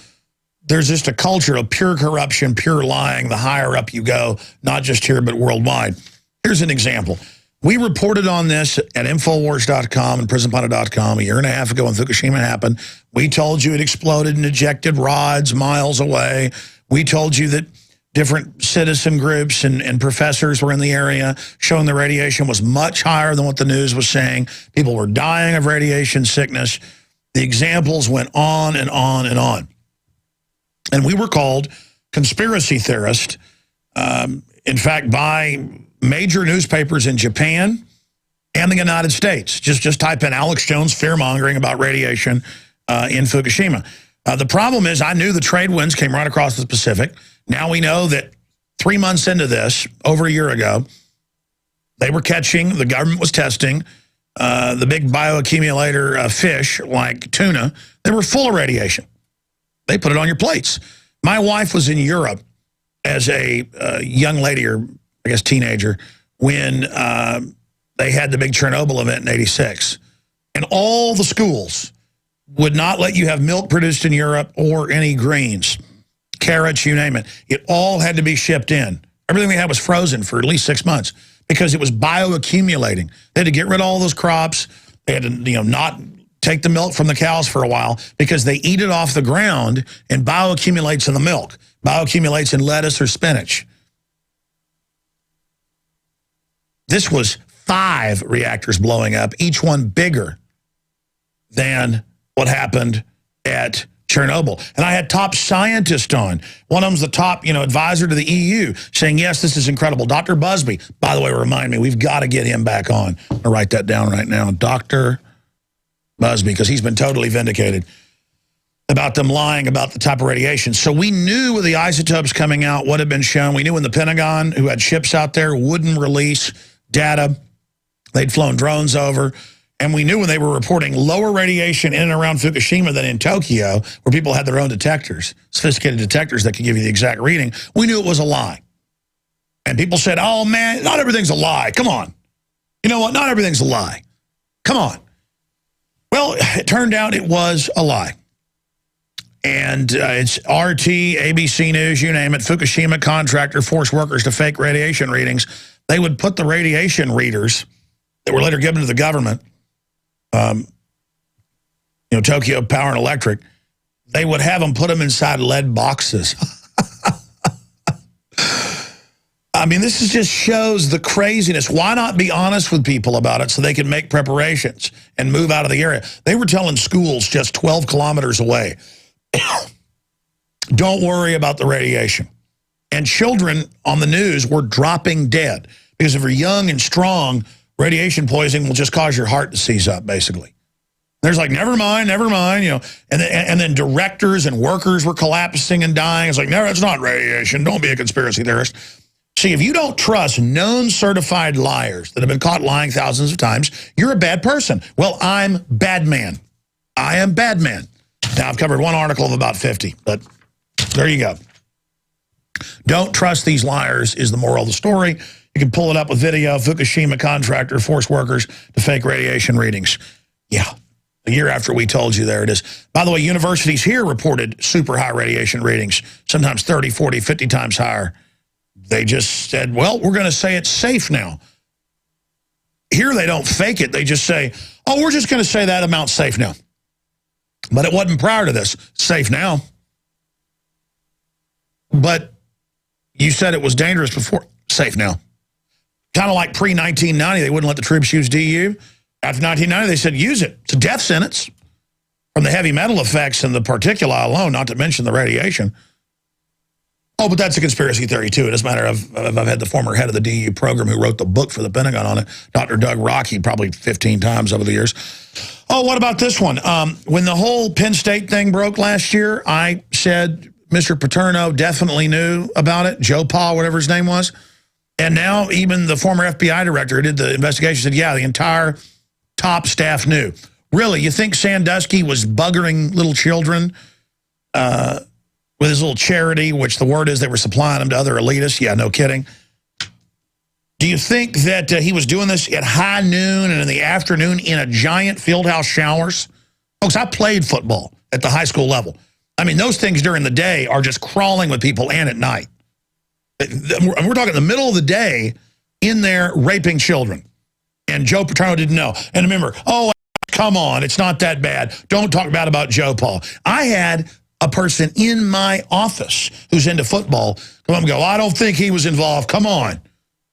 there's just a culture of pure corruption, pure lying, the higher up you go, not just here but worldwide. Here's an example. We reported on this at Infowars.com and PrisonPlanet.com a year and a half ago when Fukushima happened. We told you it exploded and ejected rods miles away. We told you that different citizen groups and professors were in the area showing the radiation was much higher than what the news was saying. People were dying of radiation sickness. The examples went on and on and on. And we were called conspiracy theorists, in fact, by major newspapers in Japan and the United States. Just type in Alex Jones fear-mongering about radiation in Fukushima. The problem is I knew the trade winds came right across the Pacific. Now we know that 3 months into this, over a year ago, they were catching, the government was testing, the big bioaccumulator fish like tuna. They were full of radiation. They put it on your plates. My wife was in Europe as a young lady, or I guess teenager, when they had the big Chernobyl event in '86. And all the schools would not let you have milk produced in Europe or any greens, carrots, you name it. It all had to be shipped in. Everything we had was frozen for at least 6 months because it was bioaccumulating. They had to get rid of all those crops. They had to, not take the milk from the cows for a while because they eat it off the ground and bioaccumulates in the milk, bioaccumulates in lettuce or spinach. This was 5 reactors blowing up, each one bigger than what happened at Chernobyl. And I had top scientists on. One of them's the top, advisor to the EU saying, yes, this is incredible. Dr. Busby, by the way, remind me, we've got to get him back on. I'll write that down right now. Dr. Busby, because he's been totally vindicated about them lying about the type of radiation. So we knew with the isotopes coming out what had been shown. We knew when the Pentagon, who had ships out there, wouldn't release data. They'd flown drones over. And we knew when they were reporting lower radiation in and around Fukushima than in Tokyo, where people had their own detectors, sophisticated detectors that could give you the exact reading, we knew it was a lie. And people said, oh, man, not everything's a lie. Come on. You know what? Not everything's a lie. Come on. Well, it turned out it was a lie. And it's RT, ABC News, you name it, Fukushima contractor forced workers to fake radiation readings. They would put the radiation readers that were later given to the government, Tokyo Power and Electric, they would have them put them inside lead boxes. I mean, this just shows the craziness. Why not be honest with people about it so they can make preparations and move out of the area? They were telling schools just 12 kilometers away, don't worry about the radiation. And children on the news were dropping dead because if you're young and strong, radiation poisoning will just cause your heart to seize up, basically. There's like, never mind, and then directors and workers were collapsing and dying. It's like, no, it's not radiation. Don't be a conspiracy theorist. See, if you don't trust known certified liars that have been caught lying thousands of times, you're a bad person. Well, I'm bad man. I am bad man. Now, I've covered one article of about 50, but there you go. Don't trust these liars is the moral of the story. You can pull it up with video. Fukushima contractor forced workers to fake radiation readings. Yeah, a year after we told you, there it is. By the way, universities here reported super high radiation readings, sometimes 30, 40, 50 times higher They just said, well, we're going to say it's safe now. Here they don't fake it. They just say, oh, we're just going to say that amount's safe now. But it wasn't prior to this. Safe now. But you said it was dangerous before. Safe now. Kind of like pre-1990, they wouldn't let the troops use DU. After 1990, they said use it. It's a death sentence from the heavy metal effects and the particuli alone, not to mention the radiation. Oh, but that's a conspiracy theory, too. It doesn't matter. I've had the former head of the DU program who wrote the book for the Pentagon on it, Dr. Doug Rockey, probably 15 times over the years. Oh, what about this one? When the whole Penn State thing broke last year, I said Mr. Paterno definitely knew about it, Joe Paul, whatever his name was. And now even the former FBI director who did the investigation said, yeah, the entire top staff knew. Really, you think Sandusky was buggering little children with his little charity, which the word is they were supplying them to other elitists? Yeah, no kidding. Do you think that he was doing this at high noon and in the afternoon in a giant field house showers? Folks, I played football at the high school level. I mean, those things during the day are just crawling with people and at night. We're talking the middle of the day in there raping children. And Joe Paterno didn't know. And remember, oh, come on, it's not that bad. Don't talk bad about Joe Paul. I had a person in my office who's into football come up and go, I don't think he was involved. Come on.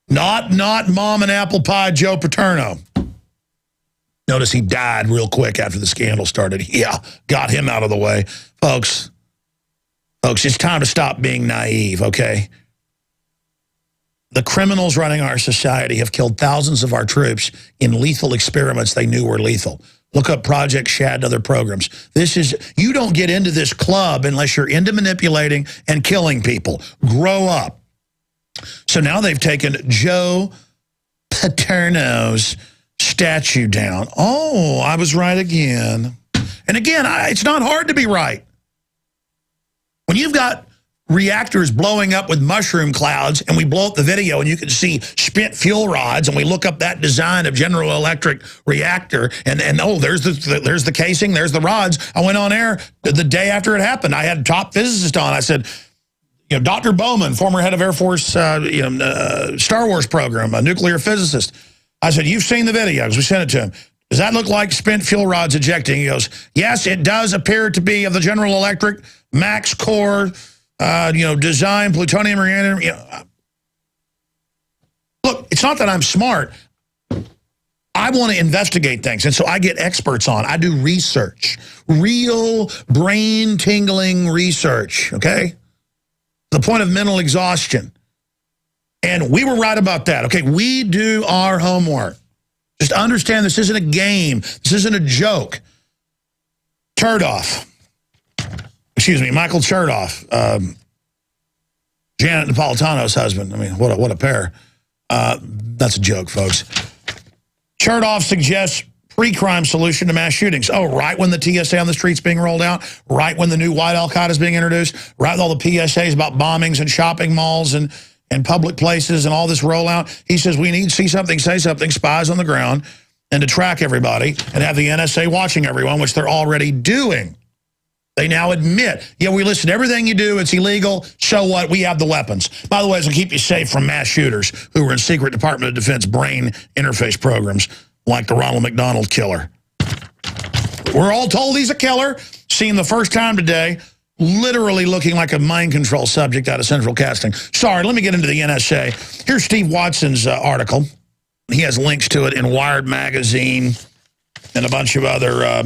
Not mom and apple pie Joe Paterno. Notice he died real quick after the scandal started. Yeah, got him out of the way. Folks, it's time to stop being naive, okay? The criminals running our society have killed thousands of our troops in lethal experiments they knew were lethal. Look up Project Shad and other programs. You don't get into this club unless you're into manipulating and killing people. Grow up. So now they've taken Joe Paterno's statue down. Oh, I was right again. And again, it's not hard to be right. When you've got reactors blowing up with mushroom clouds and we blow up the video and you can see spent fuel rods and we look up that design of General Electric reactor and oh, there's the casing, there's the rods. I went on air the day after it happened. I had a top physicist on. I said, you know, Dr. Bowman, former head of Air Force, Star Wars program, a nuclear physicist. I said, you've seen the videos. We sent it to him. Does that look like spent fuel rods ejecting? He goes, yes, it does appear to be of the General Electric Max Core, design, plutonium, uranium. Look, it's not that I'm smart. I want to investigate things, and so I get experts on. I do research, real brain-tingling research, okay? The point of mental exhaustion. And we were right about that, okay? We do our homework. Just understand this isn't a game. This isn't a joke. Michael Chertoff, Janet Napolitano's husband. I mean, what a pair. That's a joke, folks. Chertoff suggests pre-crime solution to mass shootings. Oh, right when the TSA on the street's being rolled out, right when the new white al-Qaeda is being introduced, right with all the PSAs about bombings and shopping malls and public places and all this rollout. He says we need to see something, say something, spies on the ground, and to track everybody and have the NSA watching everyone, which they're already doing. They now admit, yeah, we listen to everything you do. It's illegal. So what? We have the weapons. By the way, it's going to keep you safe from mass shooters who were in secret Department of Defense brain interface programs like the Ronald McDonald killer. We're all told he's a killer. Seen the first time today, literally looking like a mind control subject out of Central Casting. Sorry, let me get into the NSA. Here's Steve Watson's article. He has links to it in Wired Magazine and a bunch of other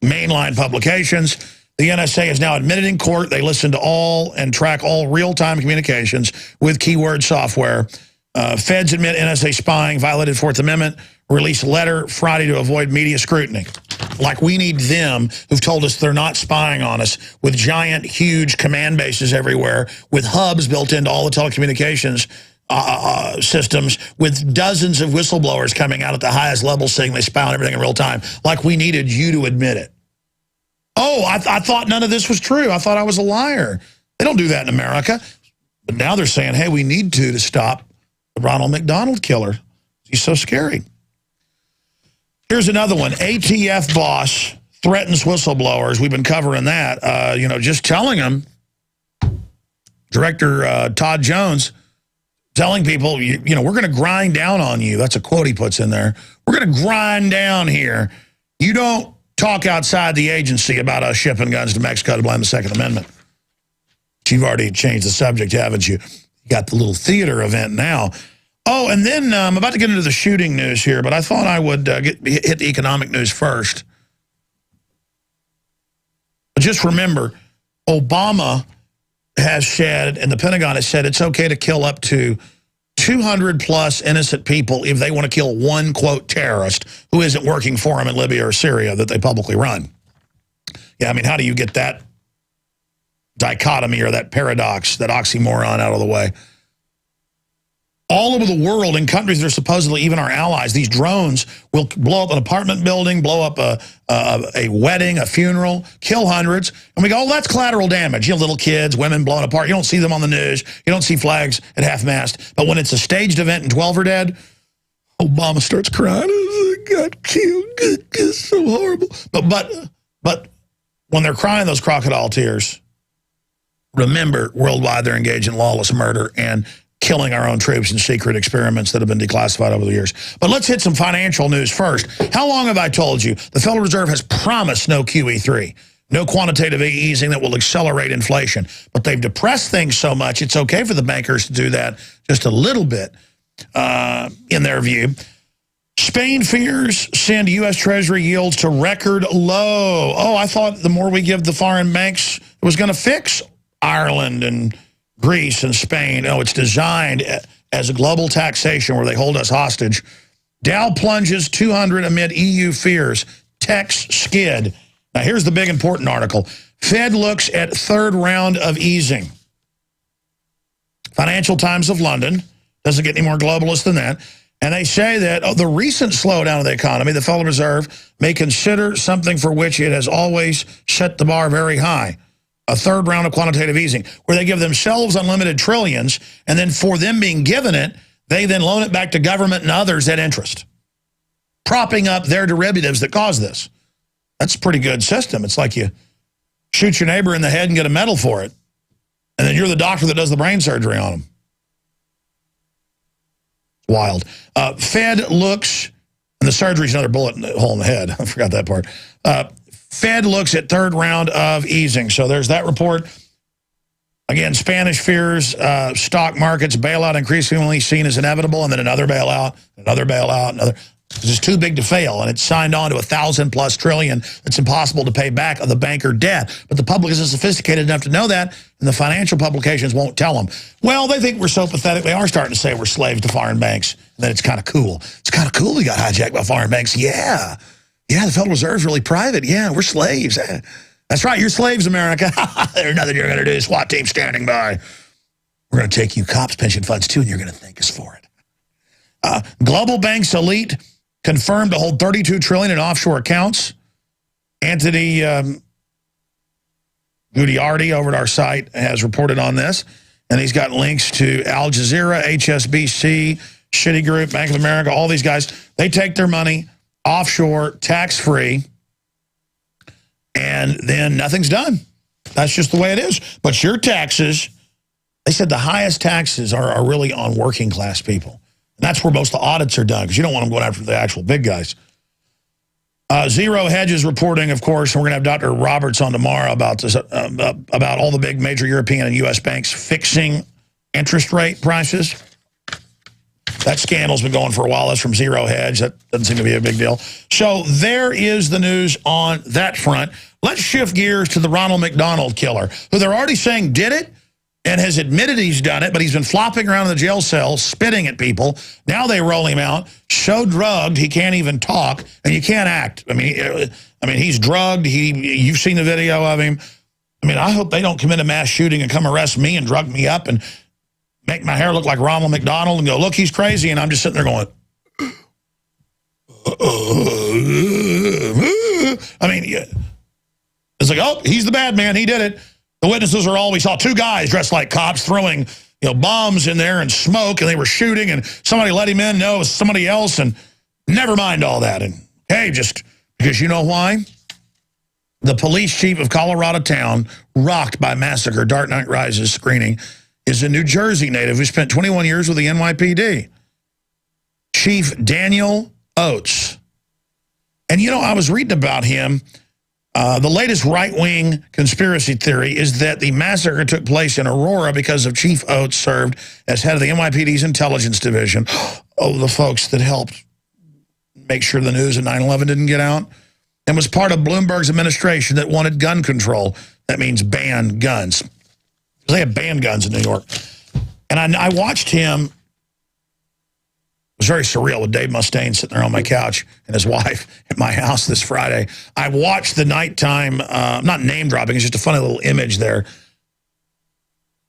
mainline publications. The NSA has now admitted in court they listen to all and track all real-time communications with keyword software. Feds admit NSA spying violated Fourth Amendment. Released a letter Friday to avoid media scrutiny. Like we need them who've told us they're not spying on us with giant, huge command bases everywhere, with hubs built into all the telecommunications systems, with dozens of whistleblowers coming out at the highest level saying they spy on everything in real time. Like we needed you to admit it. Oh, I thought none of this was true. I thought I was a liar. They don't do that in America. But now they're saying, hey, we need to stop the Ronald McDonald killer. He's so scary. Here's another one. ATF boss threatens whistleblowers. We've been covering that. Just telling them. Director Todd Jones telling people, you know, we're going to grind down on you. That's a quote he puts in there. We're going to grind down here. You don't talk outside the agency about us shipping guns to Mexico to blame the Second Amendment. But you've already changed the subject, haven't you? You got the little theater event now. Oh, and then I'm about to get into the shooting news here, but I thought I would hit the economic news first. But just remember, Obama has said, and the Pentagon has said, it's okay to kill up to 200 plus innocent people if they want to kill one, quote, terrorist who isn't working for them in Libya or Syria that they publicly run. Yeah, I mean, how do you get that dichotomy or that paradox, that oxymoron out of the way? All over the world, in countries that are supposedly even our allies, these drones will blow up an apartment building, blow up a wedding, a funeral, kill hundreds. And we go, oh, that's collateral damage. You know, little kids, women blown apart. You don't see them on the news. You don't see flags at half-mast. But when it's a staged event and 12 are dead, Obama starts crying. Oh, I got killed. It's so horrible. But when they're crying those crocodile tears, remember, worldwide they're engaged in lawless murder and killing our own troops in secret experiments that have been declassified over the years. But let's hit some financial news first. How long have I told you? The Federal Reserve has promised no QE3, no quantitative easing that will accelerate inflation. But they've depressed things so much, it's okay for the bankers to do that just a little bit, in their view. Spain fears send U.S. Treasury yields to record low. Oh, I thought the more we give the foreign banks, it was going to fix Ireland and Greece and Spain. Oh, it's designed as a global taxation where they hold us hostage. Dow plunges 200 amid EU fears. Techs skid. Now, here's the big important article. Fed looks at third round of easing. Financial Times of London. Doesn't get any more globalist than that. And they say that the recent slowdown of the economy, the Federal Reserve may consider something for which it has always set the bar very high. A third round of quantitative easing, where they give themselves unlimited trillions, and then for them being given it, they then loan it back to government and others at interest, propping up their derivatives that cause this. That's a pretty good system. It's like you shoot your neighbor in the head and get a medal for it, and then you're the doctor that does the brain surgery on them. Wild. Fed looks, and the surgery's another bullet hole in the head. I forgot that part. Fed looks at third round of easing. So there's that report. Again, Spanish fears, stock markets, bailout increasingly seen as inevitable, and then another bailout, another. It's just too big to fail, and it's signed on to 1,000+ trillion that's impossible to pay back of the banker debt. But the public isn't sophisticated enough to know that, and the financial publications won't tell them. Well, they think we're so pathetic, they are starting to say we're slaves to foreign banks, and that it's kind of cool. It's kind of cool we got hijacked by foreign banks. Yeah. Yeah, the Federal Reserve's really private. Yeah, we're slaves. That's right, you're slaves, America. There's nothing you're going to do. SWAT team standing by. We're going to take you cops' pension funds, too, and you're going to thank us for it. Global banks elite confirmed to hold $32 trillion in offshore accounts. Anthony Gutiardi over at our site has reported on this, and he's got links to Al Jazeera, HSBC, Citigroup, Bank of America, all these guys. They take their money offshore, tax-free, and then nothing's done. That's just the way it is. But your taxes, they said the highest taxes are really on working class people. And that's where most of the audits are done, because you don't want them going after the actual big guys. Zero Hedge is reporting, of course, and we're going to have Dr. Roberts on tomorrow about this, about all the big major European and U.S. banks fixing interest rate prices. That scandal's been going for a while. That's from Zero Hedge. That doesn't seem to be a big deal. So there is the news on that front. Let's shift gears to the Ronald McDonald killer, who they're already saying did it and has admitted he's done it, but he's been flopping around in the jail cell, spitting at people. Now they roll him out, so drugged he can't even talk, and you can't act. I mean, he's drugged. You've seen the video of him. I mean, I hope they don't commit a mass shooting and come arrest me and drug me up and make my hair look like Ronald McDonald and go, look, he's crazy, and I'm just sitting there going, I mean, it's like, oh, he's the bad man. He did it. The witnesses are all, we saw two guys dressed like cops throwing, bombs in there and smoke, and they were shooting, and somebody let him in. No, it was somebody else, and never mind all that. And hey, just because you know why? The police chief of Colorado town, rocked by Massacre, Dark Knight Rises screening, is a New Jersey native who spent 21 years with the NYPD. Chief Daniel Oates. And, I was reading about him. The latest right-wing conspiracy theory is that the massacre took place in Aurora because of Chief Oates served as head of the NYPD's intelligence division. Oh, the folks that helped make sure the news of 9/11 didn't get out. And was part of Bloomberg's administration that wanted gun control. That means ban guns. They have banned guns in New York. And I watched him. It was very surreal with Dave Mustaine sitting there on my couch and his wife at my house this Friday. I watched the nighttime, not name dropping, it's just a funny little image there.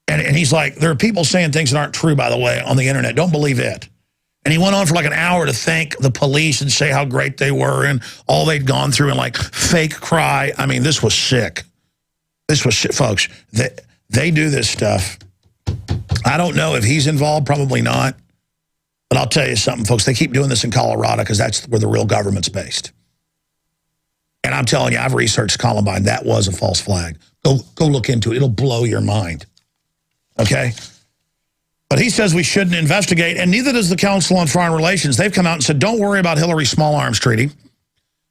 And he's like, there are people saying things that aren't true, by the way, on the internet. Don't believe it. And he went on for like an hour to thank the police and say how great they were and all they'd gone through and like fake cry. I mean, this was sick. This was shit, folks. They do this stuff. I don't know if he's involved, probably not. But I'll tell you something, folks. They keep doing this in Colorado because that's where the real government's based. And I'm telling you, I've researched Columbine. That was a false flag. Go look into it. It'll blow your mind. Okay? But he says we shouldn't investigate, and neither does the Council on Foreign Relations. They've come out and said, don't worry about Hillary's small arms treaty.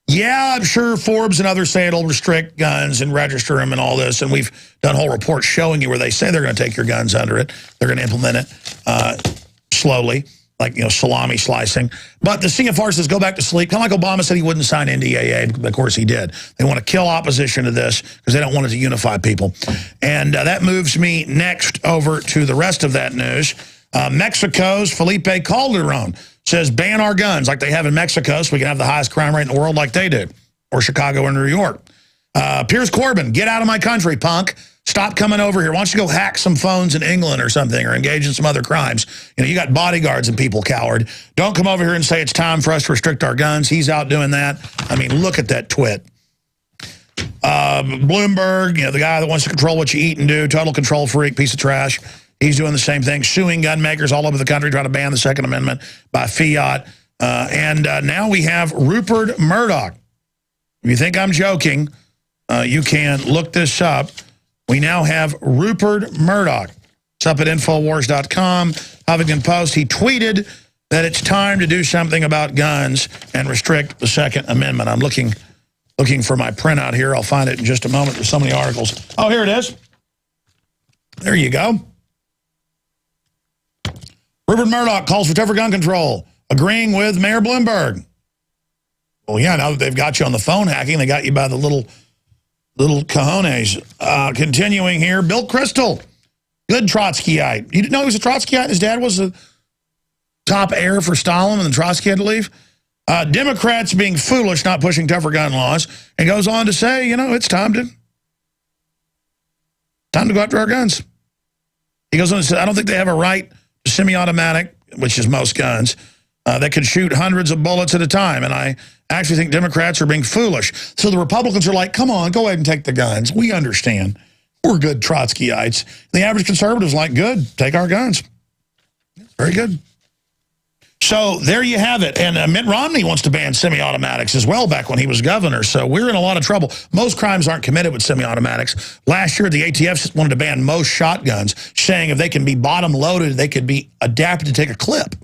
Yeah, I'm sure Forbes and others say it'll restrict guns and register them and all this, and we've done whole reports showing you where they say they're going to take your guns under it. They're going to implement it slowly, like, salami slicing. But the CFR says go back to sleep. Kind of like Obama said he wouldn't sign NDAA, but of course he did. They want to kill opposition to this because they don't want it to unify people. And that moves me next over to the rest of that news. Mexico's Felipe Calderon says ban our guns like they have in Mexico so we can have the highest crime rate in the world like they do, or Chicago or New York. Piers Corbyn, get out of my country, punk. Stop coming over here. Why don't you go hack some phones in England or something or engage in some other crimes? You got bodyguards and people, coward. Don't come over here and say it's time for us to restrict our guns. He's out doing that. I mean, look at that twit. Bloomberg, the guy that wants to control what you eat and do, total control freak, piece of trash. He's doing the same thing, suing gun makers all over the country, trying to ban the Second Amendment by fiat. And now we have Rupert Murdoch. If you think I'm joking, you can look this up. We now have Rupert Murdoch. It's up at Infowars.com. Huffington Post. He tweeted that it's time to do something about guns and restrict the Second Amendment. I'm looking for my printout here. I'll find it in just a moment. There's so many articles. Oh, here it is. There you go. Rupert Murdoch calls for tougher gun control, agreeing with Mayor Bloomberg. Well, yeah, now that they've got you on the phone hacking, they got you by the little cojones. Continuing here, Bill Kristol, good Trotskyite. You didn't know he was a Trotskyite? His dad was a top heir for Stalin and then Trotsky had to leave. Democrats being foolish, not pushing tougher gun laws, and goes on to say, it's time to go after our guns. He goes on to say, I don't think they have a right to semi-automatic, which is most guns, that could shoot hundreds of bullets at a time. And I actually think Democrats are being foolish. So the Republicans are like, come on, go ahead and take the guns. We understand. We're good Trotskyites. The average conservative's like, good, take our guns. Very good. So there you have it. And Mitt Romney wants to ban semi-automatics as well back when he was governor. So we're in a lot of trouble. Most crimes aren't committed with semi-automatics. Last year, the ATF wanted to ban most shotguns, saying if they can be bottom-loaded, they could be adapted to take a clip.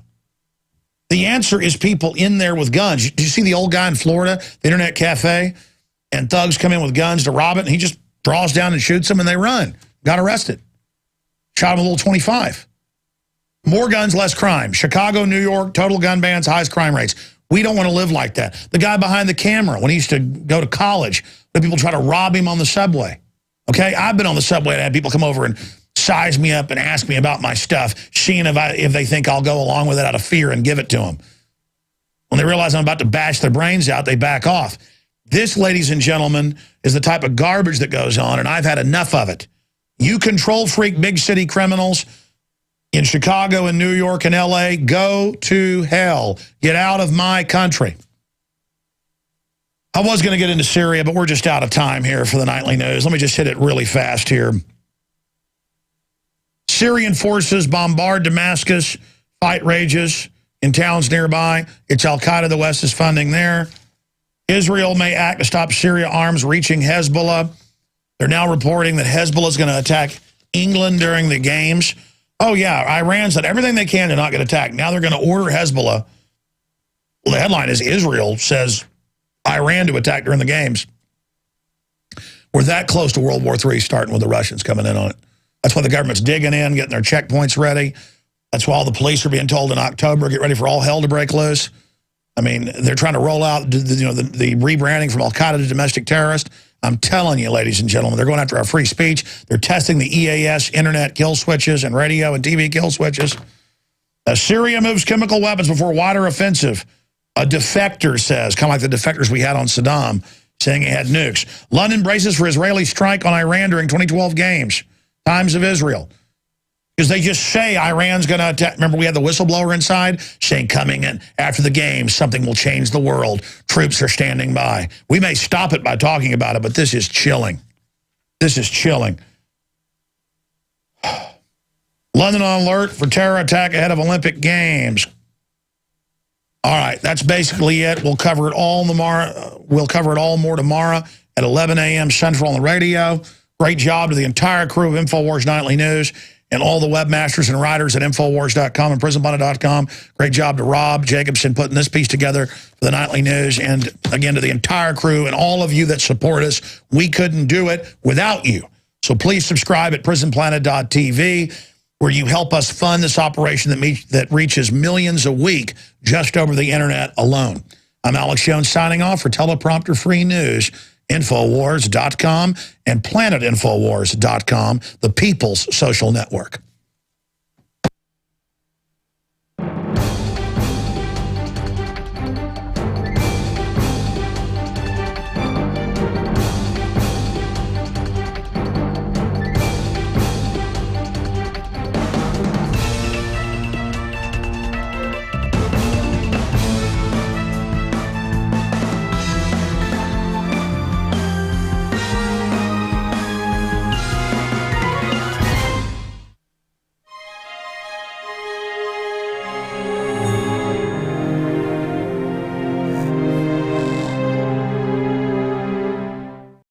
The answer is people in there with guns. Did you see the old guy in Florida, the internet cafe, and thugs come in with guns to rob it, and he just draws down and shoots them, and they run. Got arrested. Shot him a little 25. More guns, less crime. Chicago, New York, total gun bans, highest crime rates. We don't want to live like that. The guy behind the camera, when he used to go to college, when people try to rob him on the subway. Okay, I've been on the subway and had people come over and size me up and ask me about my stuff, seeing if they think I'll go along with it out of fear and give it to them. When they realize I'm about to bash their brains out, they back off. This, ladies and gentlemen, is the type of garbage that goes on, and I've had enough of it. You control freak big city criminals in Chicago and New York and L.A., go to hell. Get out of my country. I was going to get into Syria, but we're just out of time here for the nightly news. Let me just hit it really fast here. Syrian forces bombard Damascus. Fight rages in towns nearby. It's al-Qaeda the West is funding there. Israel may act to stop Syria arms reaching Hezbollah. They're now reporting that Hezbollah is going to attack England during the games. Oh, yeah, Iran's done everything they can to not get attacked. Now they're going to order Hezbollah. Well, the headline is Israel says Iran to attack during the games. We're that close to World War III starting with the Russians coming in on it. That's why the government's digging in, getting their checkpoints ready. That's why all the police are being told in October, get ready for all hell to break loose. I mean, they're trying to roll out the rebranding from Al-Qaeda to domestic terrorist. I'm telling you, ladies and gentlemen, they're going after our free speech. They're testing the EAS, internet kill switches, and radio and TV kill switches. Syria moves chemical weapons before wider offensive. A defector says, kind of like the defectors we had on Saddam, saying he had nukes. London braces for Israeli strike on Iran during 2012 games. Times of Israel. Because they just say Iran's going to attack. Remember, we had the whistleblower inside saying coming in after the game, something will change the world. Troops are standing by. We may stop it by talking about it, but this is chilling. This is chilling. London on alert for terror attack ahead of Olympic Games. All right, that's basically it. We'll cover it all tomorrow. We'll cover it all more tomorrow at 11 a.m. Central on the radio. Great job to the entire crew of Infowars Nightly News and all the webmasters and writers at Infowars.com and PrisonPlanet.com. Great job to Rob Jacobson putting this piece together for the Nightly News. And again, to the entire crew and all of you that support us. We couldn't do it without you. So please subscribe at PrisonPlanet.tv, where you help us fund this operation that reaches millions a week just over the internet alone. I'm Alex Jones signing off for Teleprompter Free News, Infowars.com and PlanetInfowars.com, the people's social network.